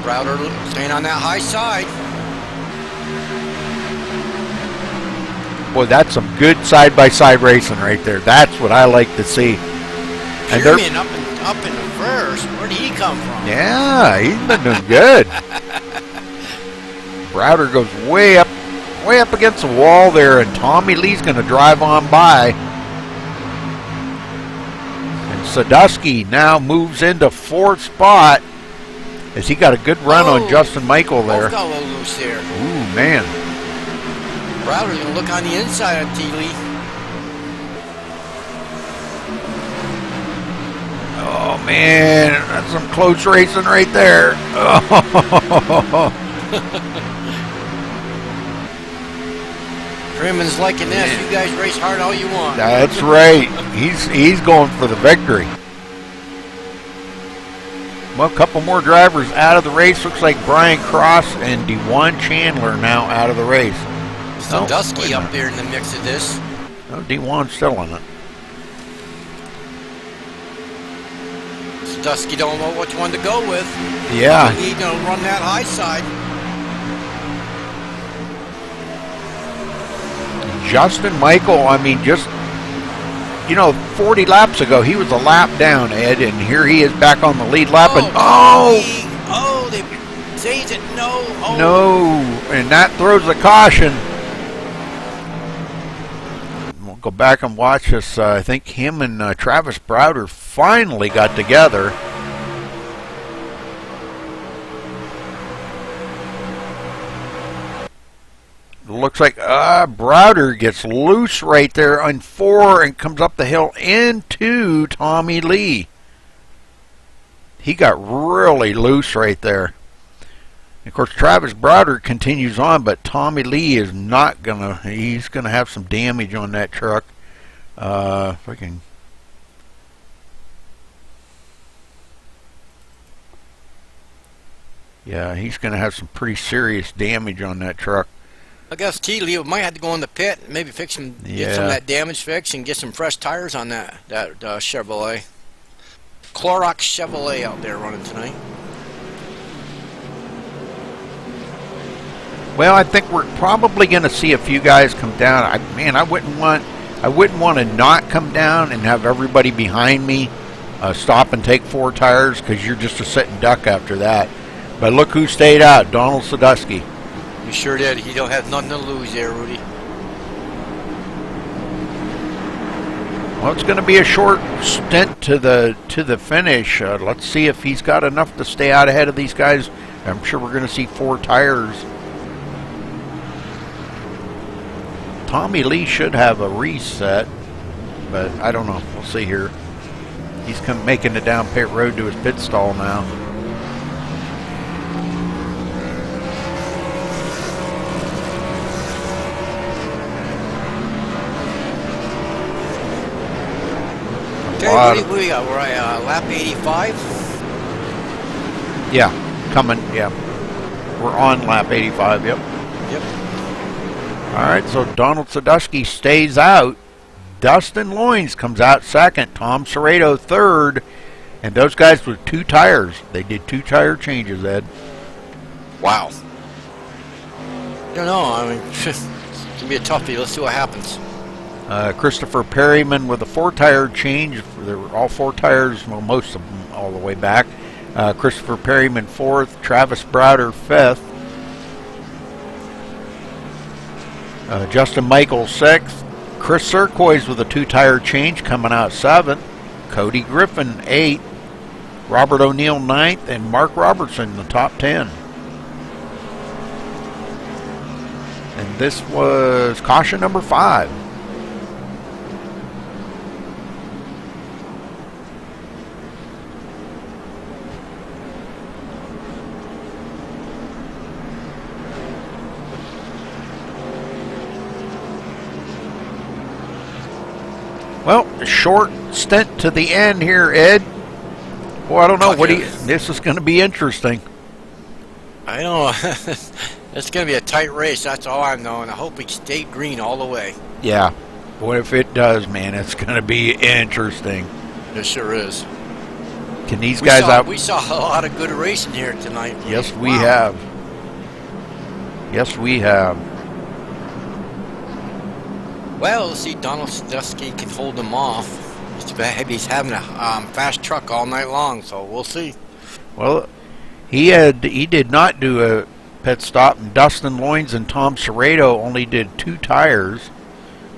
Browder staying on that high side. Boy, that's some good side-by-side racing right there. That's what I like to see. And Pierman up in the first. Where did he come from? Yeah, he's been doing good. Browder goes way up against the wall there, and Tommy Lee's going to drive on by. Sadusky now moves into 4th spot as he got a good run on Justin Michael there. Got a little loose there. Ooh, man. Browder's going to look on the inside of T. Lee. Oh, man. That's some close racing right there. Oh. Freeman's liking this. You guys race hard all you want. That's right. He's going for the victory. Well, a couple more drivers out of the race. Looks like Brian Cross and DeJuan Chandler now out of the race. Sandusky up there in the mix of this. Oh, DeJuan's still in it. Sandusky don't know which one to go with. Yeah. He's going to run that high side. Justin Michael, I mean, just, 40 laps ago, he was a lap down, Ed, and here he is back on the lead lap, and they changed it, no. No, and that throws the caution. We'll go back and watch this. I think him and Travis Browder finally got together. Looks like Browder gets loose right there on 4 and comes up the hill into Tommy Lee. He got really loose right there. Of course, Travis Browder continues on, but Tommy Lee is not gonna. He's gonna have some damage on that truck. If I can. Yeah, he's gonna have some pretty serious damage on that truck. I guess T. Lee might have to go in the pit, maybe fix some, get some of that damage fixed, and get some fresh tires on that Chevrolet. Clorox Chevrolet out there running tonight. Well, I think we're probably going to see a few guys come down. I wouldn't want to not come down and have everybody behind me stop and take 4 tires, because you're just a sitting duck after that. But look who stayed out, Donald Sadusky. He sure did. He don't have nothing to lose there, Rudy. Well, it's going to be a short stint to the finish. Let's see if he's got enough to stay out ahead of these guys. I'm sure we're going to see 4 tires. Tommy Lee should have a reset, but I don't know. We'll see here. He's making it down pit road to his pit stall now. Okay, what do we got? We're at lap 85? Yeah, coming, yeah. We're on lap 85, yep. Yep. All right, so Donald Sadusky stays out. Dustin Loines comes out second. Tom Serrato third. And those guys with 2 tires. They did 2 tire changes, Ed. Wow. I don't know. I mean, it's going to be a toughie. Let's see what happens. Christopher Perryman with a 4-tire change. There were all 4 tires, well, most of them all the way back. Christopher Perryman 4th. Travis Browder 5th. Justin Michael 6th. Chris Serkois with a 2-tire change coming out 7th. Cody Griffin 8th. Robert O'Neill 9th. And Mark Robertson in the top 10. And this was caution number 5. Well, a short stint to the end here, Ed. Well, I don't know. This is going to be interesting. I know. It's going to be a tight race. That's all I know. And I hope we stay green all the way. Yeah. What if it does, man? It's going to be interesting. It sure is. Can these guys out? We saw a lot of good racing here tonight. Yes, we have. Yes, we have. Well, let's see. Donald Sadusky can hold him off. He's having a fast truck all night long, so we'll see. Well, he did not do a pit stop, and Dustin Loines and Tom Serrato only did 2 tires.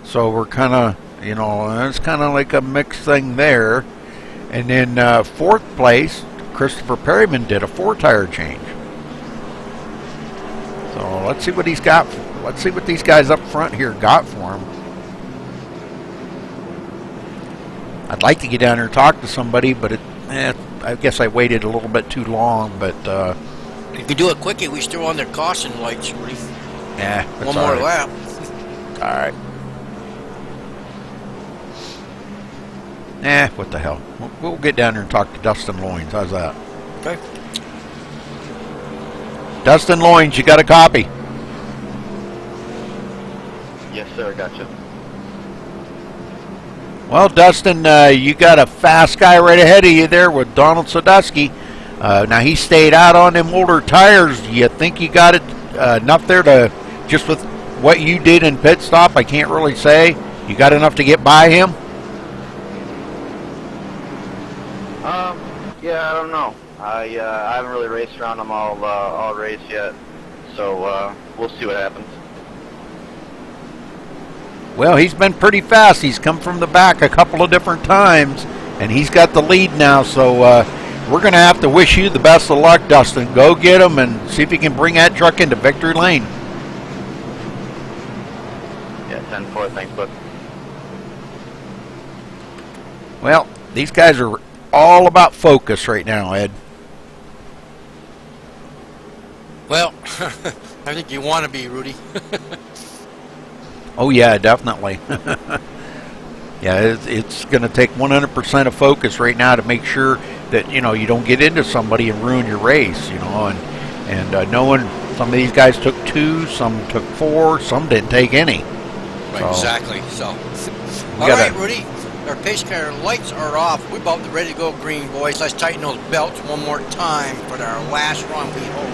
So we're kind of, it's kind of like a mixed thing there. And then 4th place, Christopher Perryman did a 4-tire change. So let's see what he's got. Let's see what these guys up front here got for him. I'd like to get down there and talk to somebody, but I guess I waited a little bit too long. But if you do it quickly, we still on their caution lights, Rudy. Yeah, one more lap. All right. What the hell? We'll get down there and talk to Dustin Loines. How's that? Okay. Dustin Loins, you got a copy? Yes, sir. Gotcha. Well, Dustin, you got a fast guy right ahead of you there with Donald Sadusky. Now, he stayed out on them older tires. Do you think you got it enough there to, just with what you did in pit stop, I can't really say, you got enough to get by him? Yeah, I don't know. I haven't really raced around them all race yet, so we'll see what happens. Well, he's been pretty fast. He's come from the back a couple of different times, and he's got the lead now. So we're going to have to wish you the best of luck, Dustin. Go get him and see if you can bring that truck into victory lane. Yeah, 10-4. Thanks, bud. Well, these guys are all about focus right now, Ed. Well, I think you want to be, Rudy. Oh, yeah, definitely. Yeah, it's going to take 100% of focus right now to make sure that, you know, you don't get into somebody and ruin your race, you know, and knowing some of these guys took 2, some took 4, some didn't take any. Right, So, exactly. So, all gotta- right, Rudy. Our pace car lights are off. We're about ready to go green, boys. Let's tighten those belts one more time for our last run, we hope.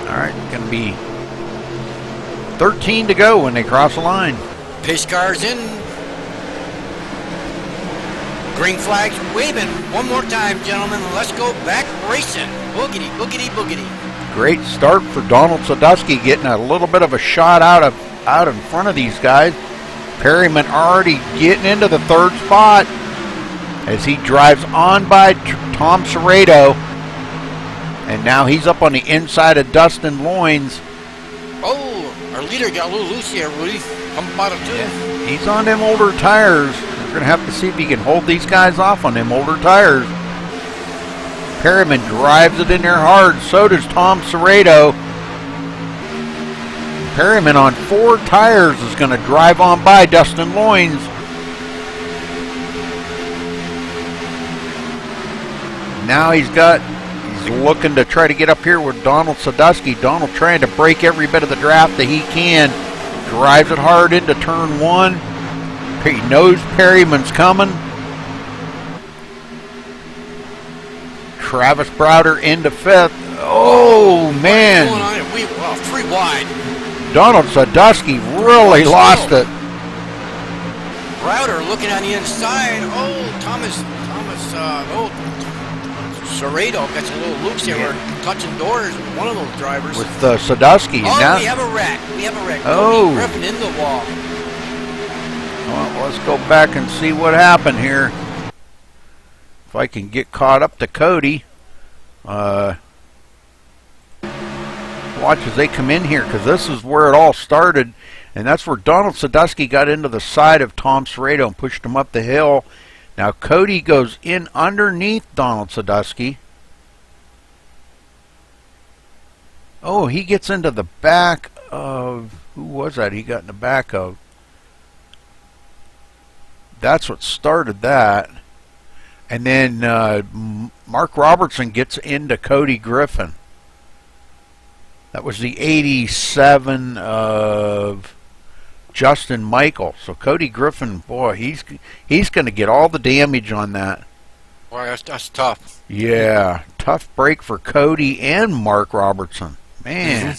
All right, going to be 13 to go when they cross the line. Pace cars in. Green flags waving one more time, gentlemen. Let's go back racing. Boogity, boogity, boogity. Great start for Donald Sadusky, getting a little bit of a shot out in front of these guys. Perryman already getting into the 3rd spot as he drives on by Tom Serrato. And now he's up on the inside of Dustin Loins. Oh, our leader got a little loose here, Rudy. Come bottom too. Yeah, he's on them older tires. We're going to have to see if he can hold these guys off on them older tires. Perryman drives it in there hard. So does Tom Serrato. Perryman on 4 tires is going to drive on by Dustin Loins. Now he's looking to try to get up here with Donald Sadusky. Donald trying to break every bit of the draft that he can. Drives it hard into turn 1. He knows Perryman's coming. Travis Browder into 5th. Oh, man. What's going on here? Well, 3 wide. Donald Sadusky really lost it. Browder looking on the inside. Oh, Thomas, Serrato gets a little loose here. Yeah. We're touching doors with one of those drivers. With Sadusky. Oh, Now, we have a wreck. We have a wreck. Oh. Cody Griffin in the wall. well, let's go back and see what happened here. If I can get caught up to Cody. Watch as they come in here, because this is where it all started. And that's where Donald Sadusky got into the side of Tom Serrato and pushed him up the hill. Now Cody goes in underneath Donald Sadusky. Oh, he gets into the back of... Who was that he got in the back of? That's what started that. And then Mark Robertson gets into Cody Griffin. That was the 87 of Justin Michael. So Cody Griffin, boy, he's going to get all the damage on that. Boy, that's tough. Yeah, tough break for Cody and Mark Robertson. Man.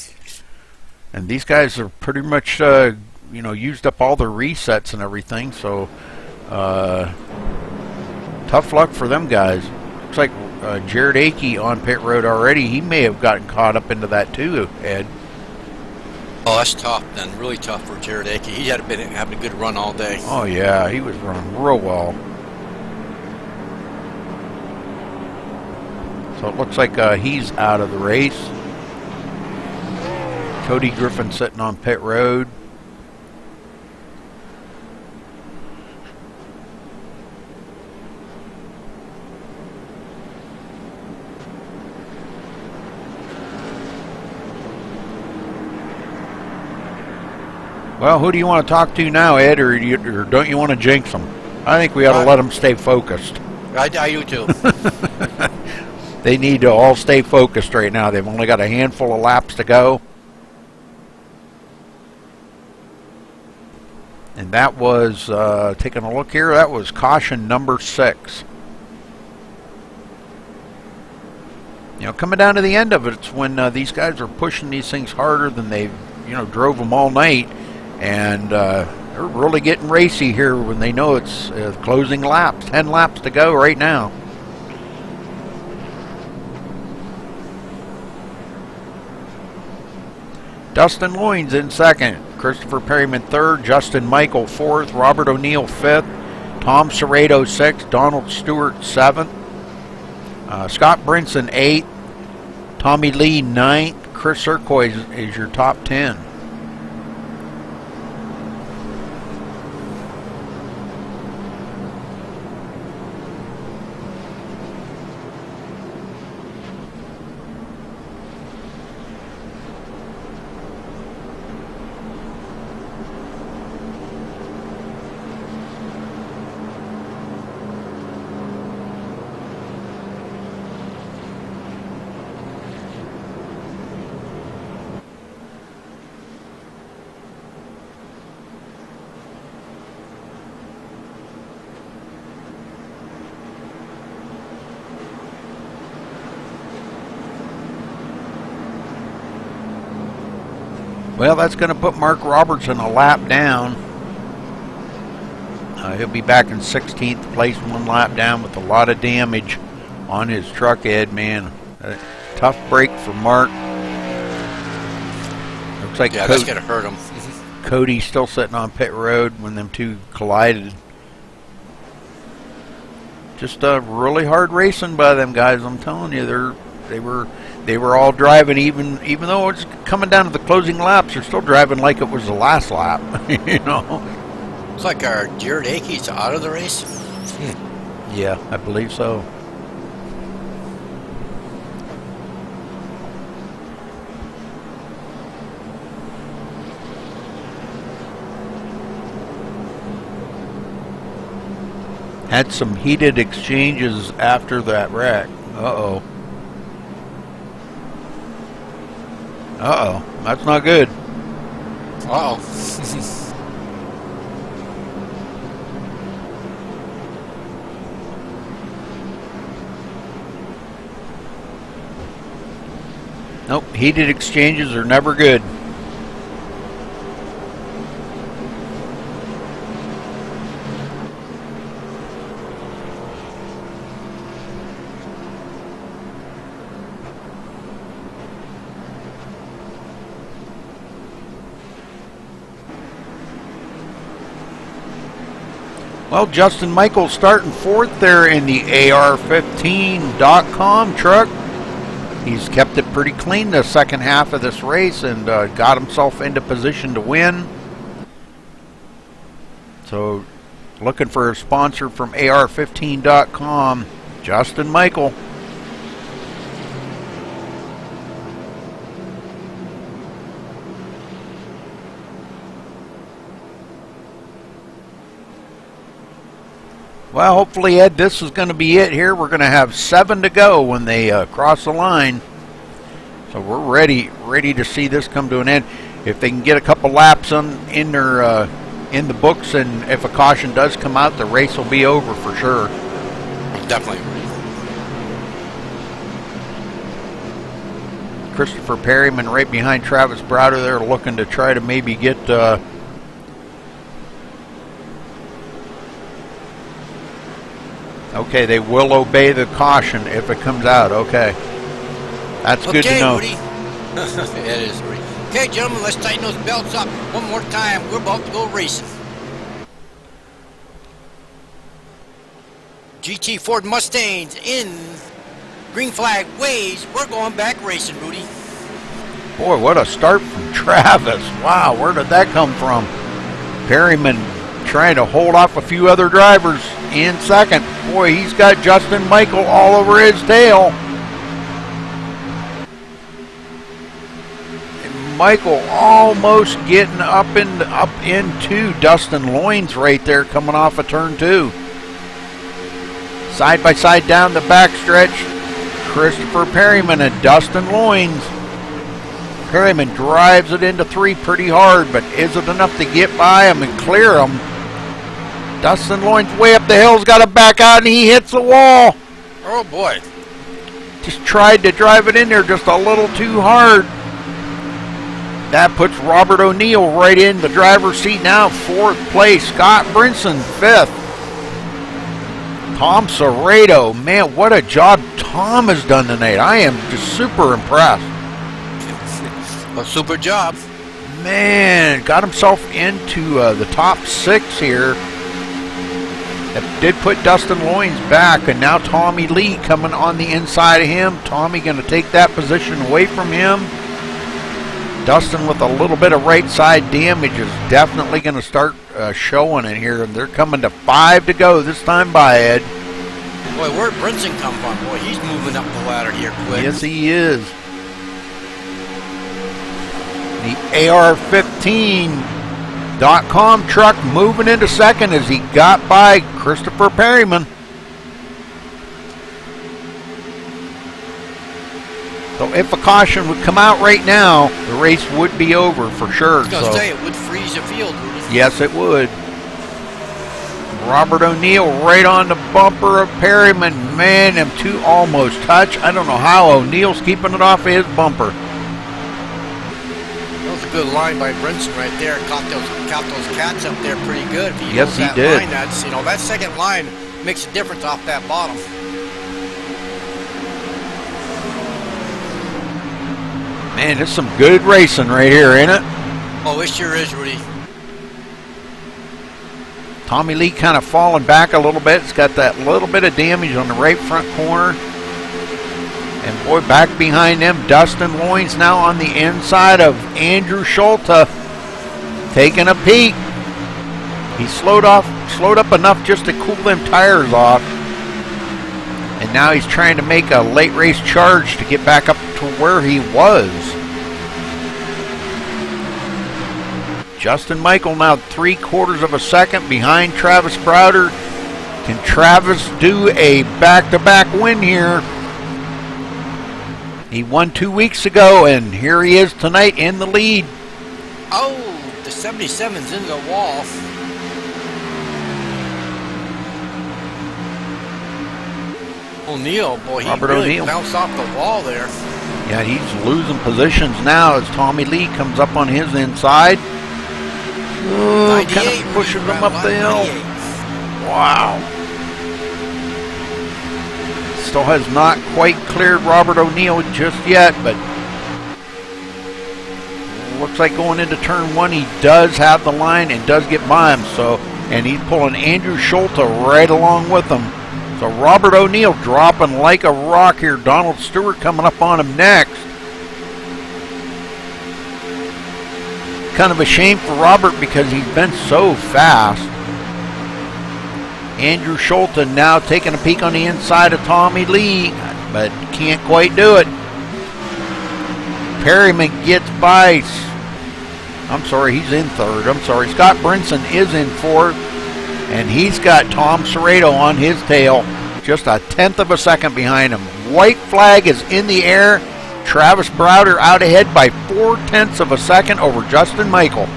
And these guys are pretty much, used up all their resets and everything. So, tough luck for them guys. Looks like Jared Akey on pit road already. He may have gotten caught up into that too, Ed. Oh, that's tough then. Really tough for Jared Akey. He had been having a good run all day. Oh, yeah. He was running real well. So it looks like he's out of the race. Cody Griffin sitting on pit road. Well, who do you want to talk to now, Ed, or don't you want to jinx them? I think we ought to let them stay focused. I do too. They need to all stay focused right now. They've only got a handful of laps to go. And that was, taking a look here, that was caution number 6. You know, coming down to the end of it, it's when these guys are pushing these things harder than they've, drove them all night. And they're really getting racy here when they know it's closing laps. 10 laps to go right now. Dustin Loynes in second. Christopher Perryman third. Justin Michael fourth. Robert O'Neill fifth. Tom Serrato sixth. Donald Stewart seventh. Scott Brinson eighth. Tommy Lee ninth. Chris Serkoy is your top 10. Well, that's going to put Mark Robertson a lap down. He'll be back in 16th place, 1 lap down with a lot of damage on his truck, Ed, man. Tough break for Mark. Looks like that's going to hurt him. Cody's still sitting on pit road when them two collided. Just really hard racing by them guys, I'm telling you. They were all driving, even though it's coming down to the closing laps, they're still driving like it was the last lap, It's like our Jared Akey's out of the race. Yeah, I believe so. Had some heated exchanges after that wreck. Uh-oh. Uh-oh. That's not good. Uh-oh. Nope. Heated exchanges are never good. Well, Justin Michael starting 4th there in the AR15.com truck. He's kept it pretty clean the second half of this race and got himself into position to win. So, looking for a sponsor from AR15.com, Justin Michael. Well, hopefully, Ed, this is going to be it here. We're going to have 7 to go when they cross the line. So we're ready to see this come to an end. If they can get a couple laps in the books, and if a caution does come out, the race will be over for sure. Definitely. Christopher Perryman right behind Travis Browder there, looking to try to maybe get... Okay, they will obey the caution if it comes out. Okay. That's good to know. Woody. It is, Woody. Okay, gentlemen, let's tighten those belts up one more time. We're about to go racing. GT Ford Mustangs in green flag ways. We're going back racing, Rudy. Boy, what a start from Travis. Wow, where did that come from? Perryman trying to hold off a few other drivers in second. Boy, he's got Justin Michael all over his tail. Michael almost getting up into Dustin Loines right there, coming off of turn 2. Side by side down the backstretch, Christopher Perryman and Dustin Loines. Perryman drives it into 3 pretty hard, but is it enough to get by him and clear him? Dustin Loines way up the hill's got to back out, and he hits the wall. Oh boy. Just tried to drive it in there just a little too hard. That puts Robert O'Neill right in the driver's seat now, 4th place. Scott Brinson, 5th. Tom Serrato, man, what a job Tom has done tonight. I am just super impressed. A super job. Man, got himself into the top 6 here. That did put Dustin Loines back, and now Tommy Lee coming on the inside of him. Tommy going to take that position away from him. Dustin with a little bit of right side damage is definitely going to start showing in here. And they're coming to 5 to go this time by, Ed. Boy, where'd Brinson come from? Boy, he's moving up the ladder here quick. Yes, he is. The AR-15.com truck moving into 2nd as he got by Christopher Perryman. So if a caution would come out right now, the race would be over for sure. I was going to say, it would freeze the field, Rudy. Yes, it would. Robert O'Neill right on the bumper of Perryman. Man, them 2 almost touch. I don't know how O'Neill's keeping it off of his bumper. That was a good line by Brinson right there. Caught those cats up there pretty good. If he Yes, he that did. Line, that's, that second line makes a difference off that bottom. Man, it's some good racing right here, ain't it? Oh, it sure is, Rudy. Tommy Lee kind of falling back a little bit. It's got that little bit of damage on the right front corner. And boy, back behind them, Dustin Loines now on the inside of Andrew Schulte, taking a peek. He slowed up enough just to cool them tires off. And now he's trying to make a late race charge to get back up to where he was. Justin Michael now 3/4 of a second behind Travis Browder. Can Travis do a back-to-back win here? He won 2 weeks ago, and here he is tonight in the lead. Oh, the 77's in the wall. O'Neill, boy, he Robert really O'Neill bounced off the wall there. Yeah, he's losing positions now as Tommy Lee comes up on his inside. Oh, kind of pushes him up the hill. Wow. Still has not quite cleared Robert O'Neill just yet, but looks like going into turn 1, he does have the line and does get by him. And he's pulling Andrew Schulte right along with him. So Robert O'Neill dropping like a rock here. Donald Stewart coming up on him next. Kind of a shame for Robert because he's been so fast. Andrew Schulte now taking a peek on the inside of Tommy Lee, but can't quite do it. Perryman gets by. I'm sorry, he's in 3rd. I'm sorry, Scott Brinson is in 4th. And he's got Tom Serrato on his tail, just a 1/10 of a second behind him. White flag is in the air. Travis Browder out ahead by 4/10 of a second over Justin Michael.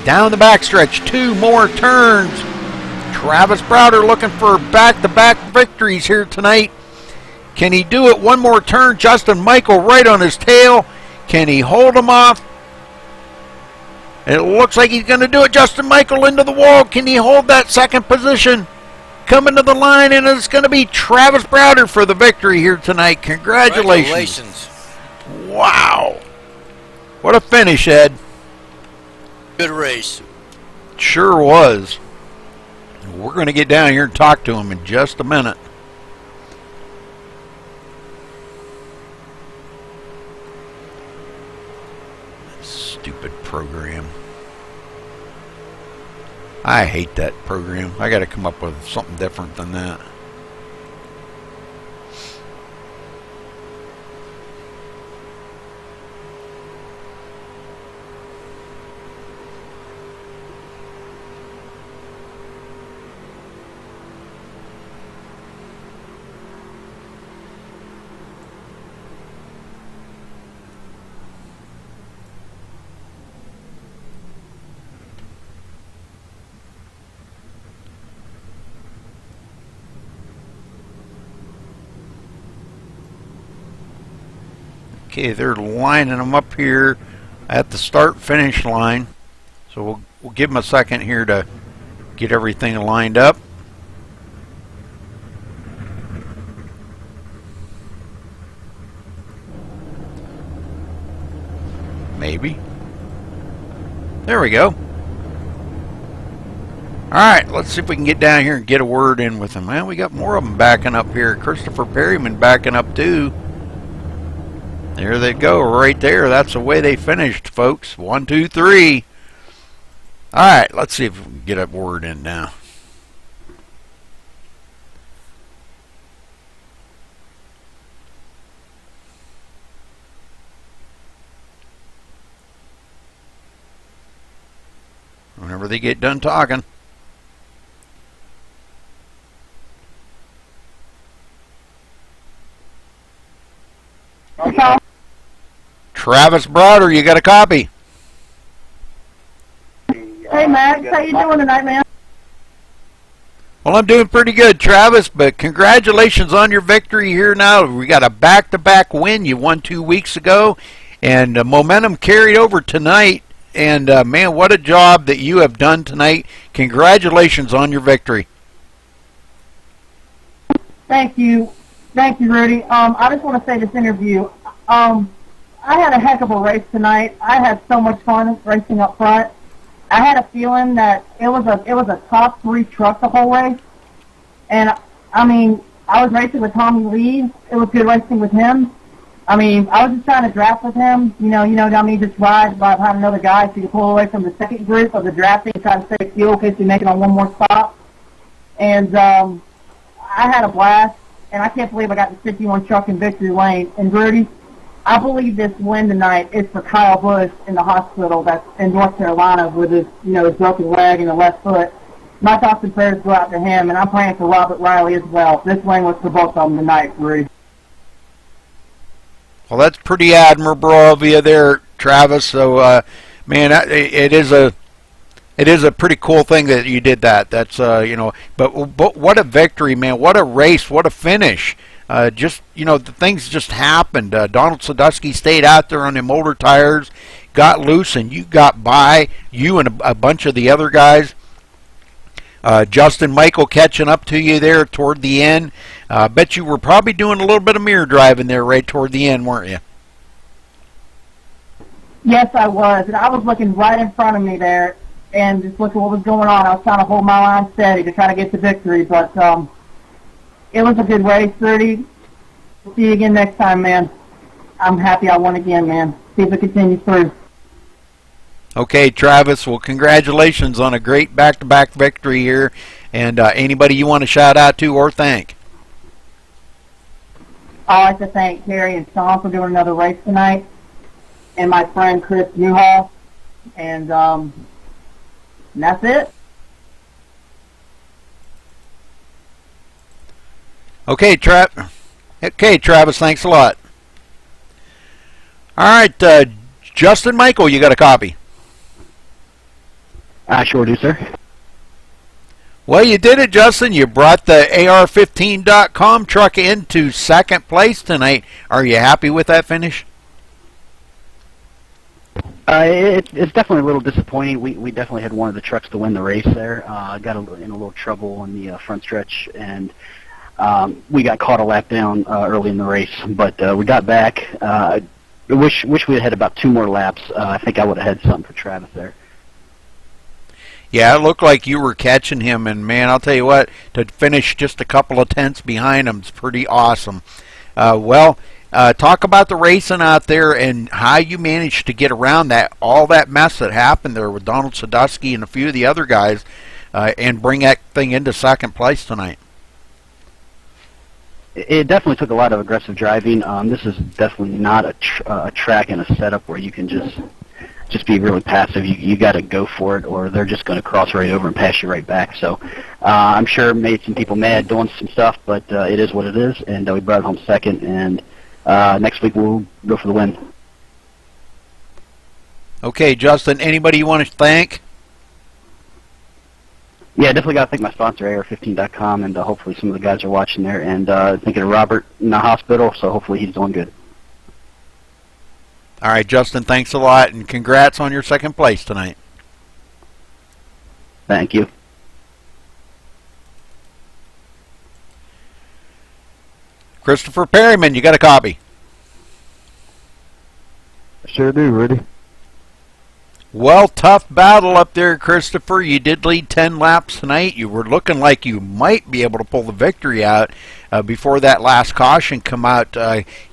Down the backstretch, 2 more turns. Travis Browder looking for back-to-back victories here tonight. Can he do it? One more turn. Justin Michael right on his tail. Can he hold him off? It looks like he's going to do it. Justin Michael into the wall. Can he hold that 2nd position? Coming to the line, and it's going to be Travis Browder for the victory here tonight. Congratulations. Wow. What a finish, Ed. Good race. Sure was. We're going to get down here and talk to him in just a minute. Stupid program. I hate that program. I got to come up with something different than that. Okay, they're lining them up here at the start-finish line. So we'll give them a second here to get everything lined up. Maybe. There we go. Alright, let's see if we can get down here and get a word in with them. Man, we got more of them backing up here. Christopher Perryman backing up too. There they go, right there. That's the way they finished, folks. 1, 2, 3. Alright, let's see if we can get a word in now. Whenever they get done talking. Okay. Travis Broder, you got a copy? Hey Max, how you doing tonight, man? Well, I'm doing pretty good, Travis, but congratulations on your victory here now. We got a back-to-back win. You won 2 weeks ago, and momentum carried over tonight. And, man, what a job that you have done tonight. Congratulations on your victory. Thank you. Thank you, Rudy. I just want to say this interview. I had a heck of a race tonight. I had so much fun racing up front. I had a feeling that it was a top 3 truck the whole race. And, I mean, I was racing with Tommy Lee. It was good racing with him. I mean, I was just trying to draft with him. You know, I mean, just ride by behind another guy so you can pull away from the second group of the drafting and try to save fuel in case we make it on one more stop. And I had a blast, and I can't believe I got the 51 truck in victory lane. And, Rudy, I believe this win tonight is for Kyle Busch in the hospital that's in North Carolina with his, his broken leg and the left foot. My thoughts and prayers go out to him, and I'm praying for Robert Riley as well. This win was for both of them tonight, Rudy. Well, that's pretty admirable of you there, Travis. So, man, it is a pretty cool thing that you did that. That's but what a victory, man! What a race! What a finish! Just the things just happened. Donald Sadusky stayed out there on the motor tires, got loose, and you got by. You and a bunch of the other guys. Justin Michael catching up to you there toward the end. I bet you were probably doing a little bit of mirror driving there right toward the end, weren't you? Yes, I was. And I was looking right in front of me there and just looking what was going on. I was trying to hold my line steady to try to get the victory. But it was a good race, 30. See you again next time, man. I'm happy I won again, man. See if it continues through. Okay, Travis, well, congratulations on a great back-to-back victory here. And anybody you want to shout out to or thank? I'd like to thank Terry and Sean for doing another race tonight, and my friend Chris Newhall. And that's it. Okay, Travis, thanks a lot. All right, Justin Michael, you got a copy? I sure do, sir. Well, you did it, Justin. You brought the AR15.com truck into second place tonight. Are you happy with that finish? It's definitely a little disappointing. We definitely had one of the trucks to win the race there. Got in a little trouble on the front stretch, and we got caught a lap down early in the race. But we got back. I wish we had about 2 more laps. I think I would have had something for Travis there. Yeah, it looked like you were catching him, and man, I'll tell you what, to finish just a couple of tenths behind him is pretty awesome. Talk about the racing out there and how you managed to get around all that mess that happened there with Donald Sadusky and a few of the other guys, and bring that thing into second place tonight. It definitely took a lot of aggressive driving. This is definitely not a track and a setup where you can just be really passive. You got to go for it, or they're just going to cross right over and pass you right back. So I'm sure it made some people mad doing some stuff, but it is what it is, and we brought it home second, and next week we'll go for the win. Okay, Justin, anybody you want to thank? Yeah, definitely got to thank my sponsor, AR15.com, and hopefully some of the guys are watching there, and thinking of Robert in the hospital, so hopefully he's doing good. All right, Justin, thanks a lot, and congrats on your second place tonight. Thank you. Christopher Perryman, you got a copy? Sure do, Rudy. Well, tough battle up there, Christopher. You did lead 10 laps tonight. You were looking like you might be able to pull the victory out before that last caution come out.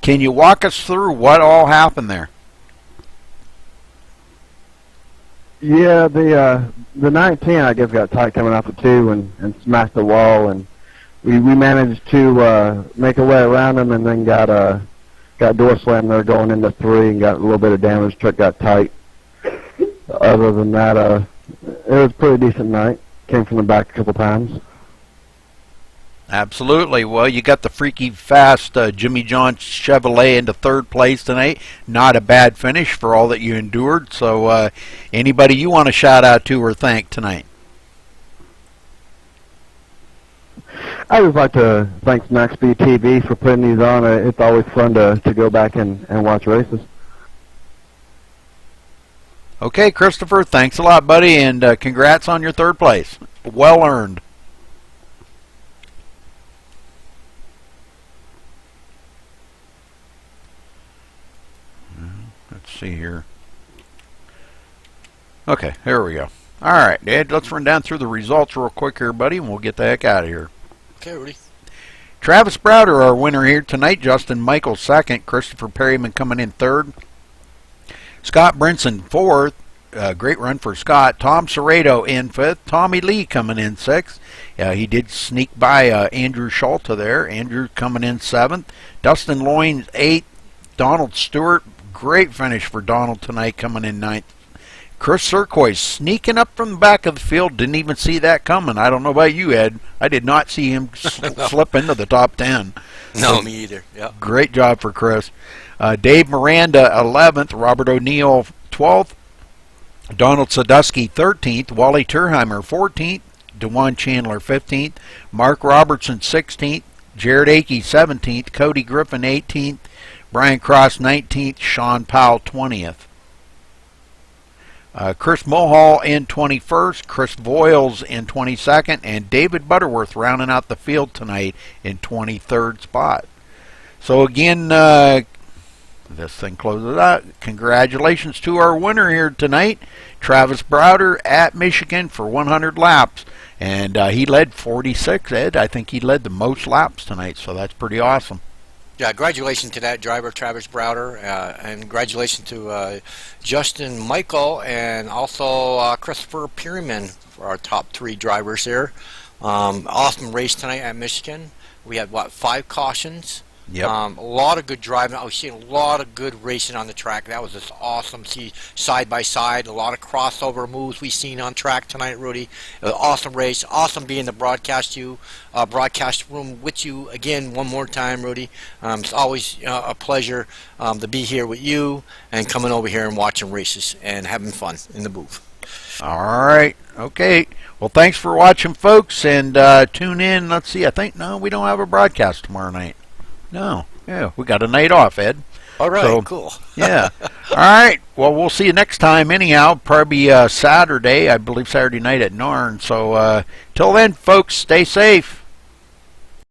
Can you walk us through what all happened there? Yeah, the 19 I guess got tight coming off the 2 and smashed the wall, and we managed to make our way around them, and then got door slammed there going into 3 and got a little bit of damage. Truck got tight. Other than that, it was a pretty decent night. Came from the back a couple times. Absolutely. Well, you got the freaky fast Jimmy John Chevrolet into 3rd place tonight. Not a bad finish for all that you endured. So anybody you want to shout out to or thank tonight? I would like to thank MaxSpeedTV for putting these on. It's always fun to go back and watch races. Okay, Christopher, thanks a lot, buddy, and congrats on your 3rd place. Well earned. Let's see here. Okay, here we go. All right, Ed, let's run down through the results real quick here, buddy, and we'll get the heck out of here. Okay, Rudy. Travis Browder, our winner here tonight. Justin Michael, 2nd. Christopher Perryman coming in 3rd. Scott Brinson, 4th. Great run for Scott. Tom Serrato in 5th. Tommy Lee coming in 6th. He did sneak by Andrew Schulte there. Andrew coming in 7th. Dustin Loynes, 8th. Donald Stewart, great finish for Donald tonight, coming in 9th. Chris Surcoy sneaking up from the back of the field. Didn't even see that coming. I don't know about you, Ed. I did not see him slip into the top 10. No, me either. Yeah. Great job for Chris. Dave Miranda, 11th. Robert O'Neill, 12th. Donald Sadusky, 13th. Wally Turheimer, 14th. DeJuan Chandler, 15th. Mark Robertson, 16th. Jared Akey, 17th. Cody Griffin, 18th. Brian Cross, 19th. Sean Powell, 20th. Chris Mulhall in 21st. Chris Voiles in 22nd. And David Butterworth rounding out the field tonight in 23rd spot. So again, this thing closes out. Congratulations to our winner here tonight, Travis Browder at Michigan for 100 laps. And he led 46, Ed. I think he led the most laps tonight, so that's pretty awesome. Yeah, congratulations to that driver, Travis Browder, and congratulations to Justin Michael and also Christopher Perryman for our top 3 drivers there. Awesome race tonight at Michigan. We had, 5 cautions? Yep. A lot of good driving. I was seeing a lot of good racing on the track. That was just awesome. See side by side, a lot of crossover moves we seen on track tonight, Rudy. It was an awesome race. Awesome being in the broadcast room with you again one more time, Rudy. It's always a pleasure to be here with you and coming over here and watching races and having fun in the booth. All right. Okay. Well, thanks for watching, folks, and tune in. Let's see. I think, no, we don't have a broadcast tomorrow night. No. Yeah, we got a night off, Ed. All right, so, cool. Yeah. All right. Well, we'll see you next time anyhow. Probably Saturday, I believe Saturday night at Narn. So till then, folks, stay safe.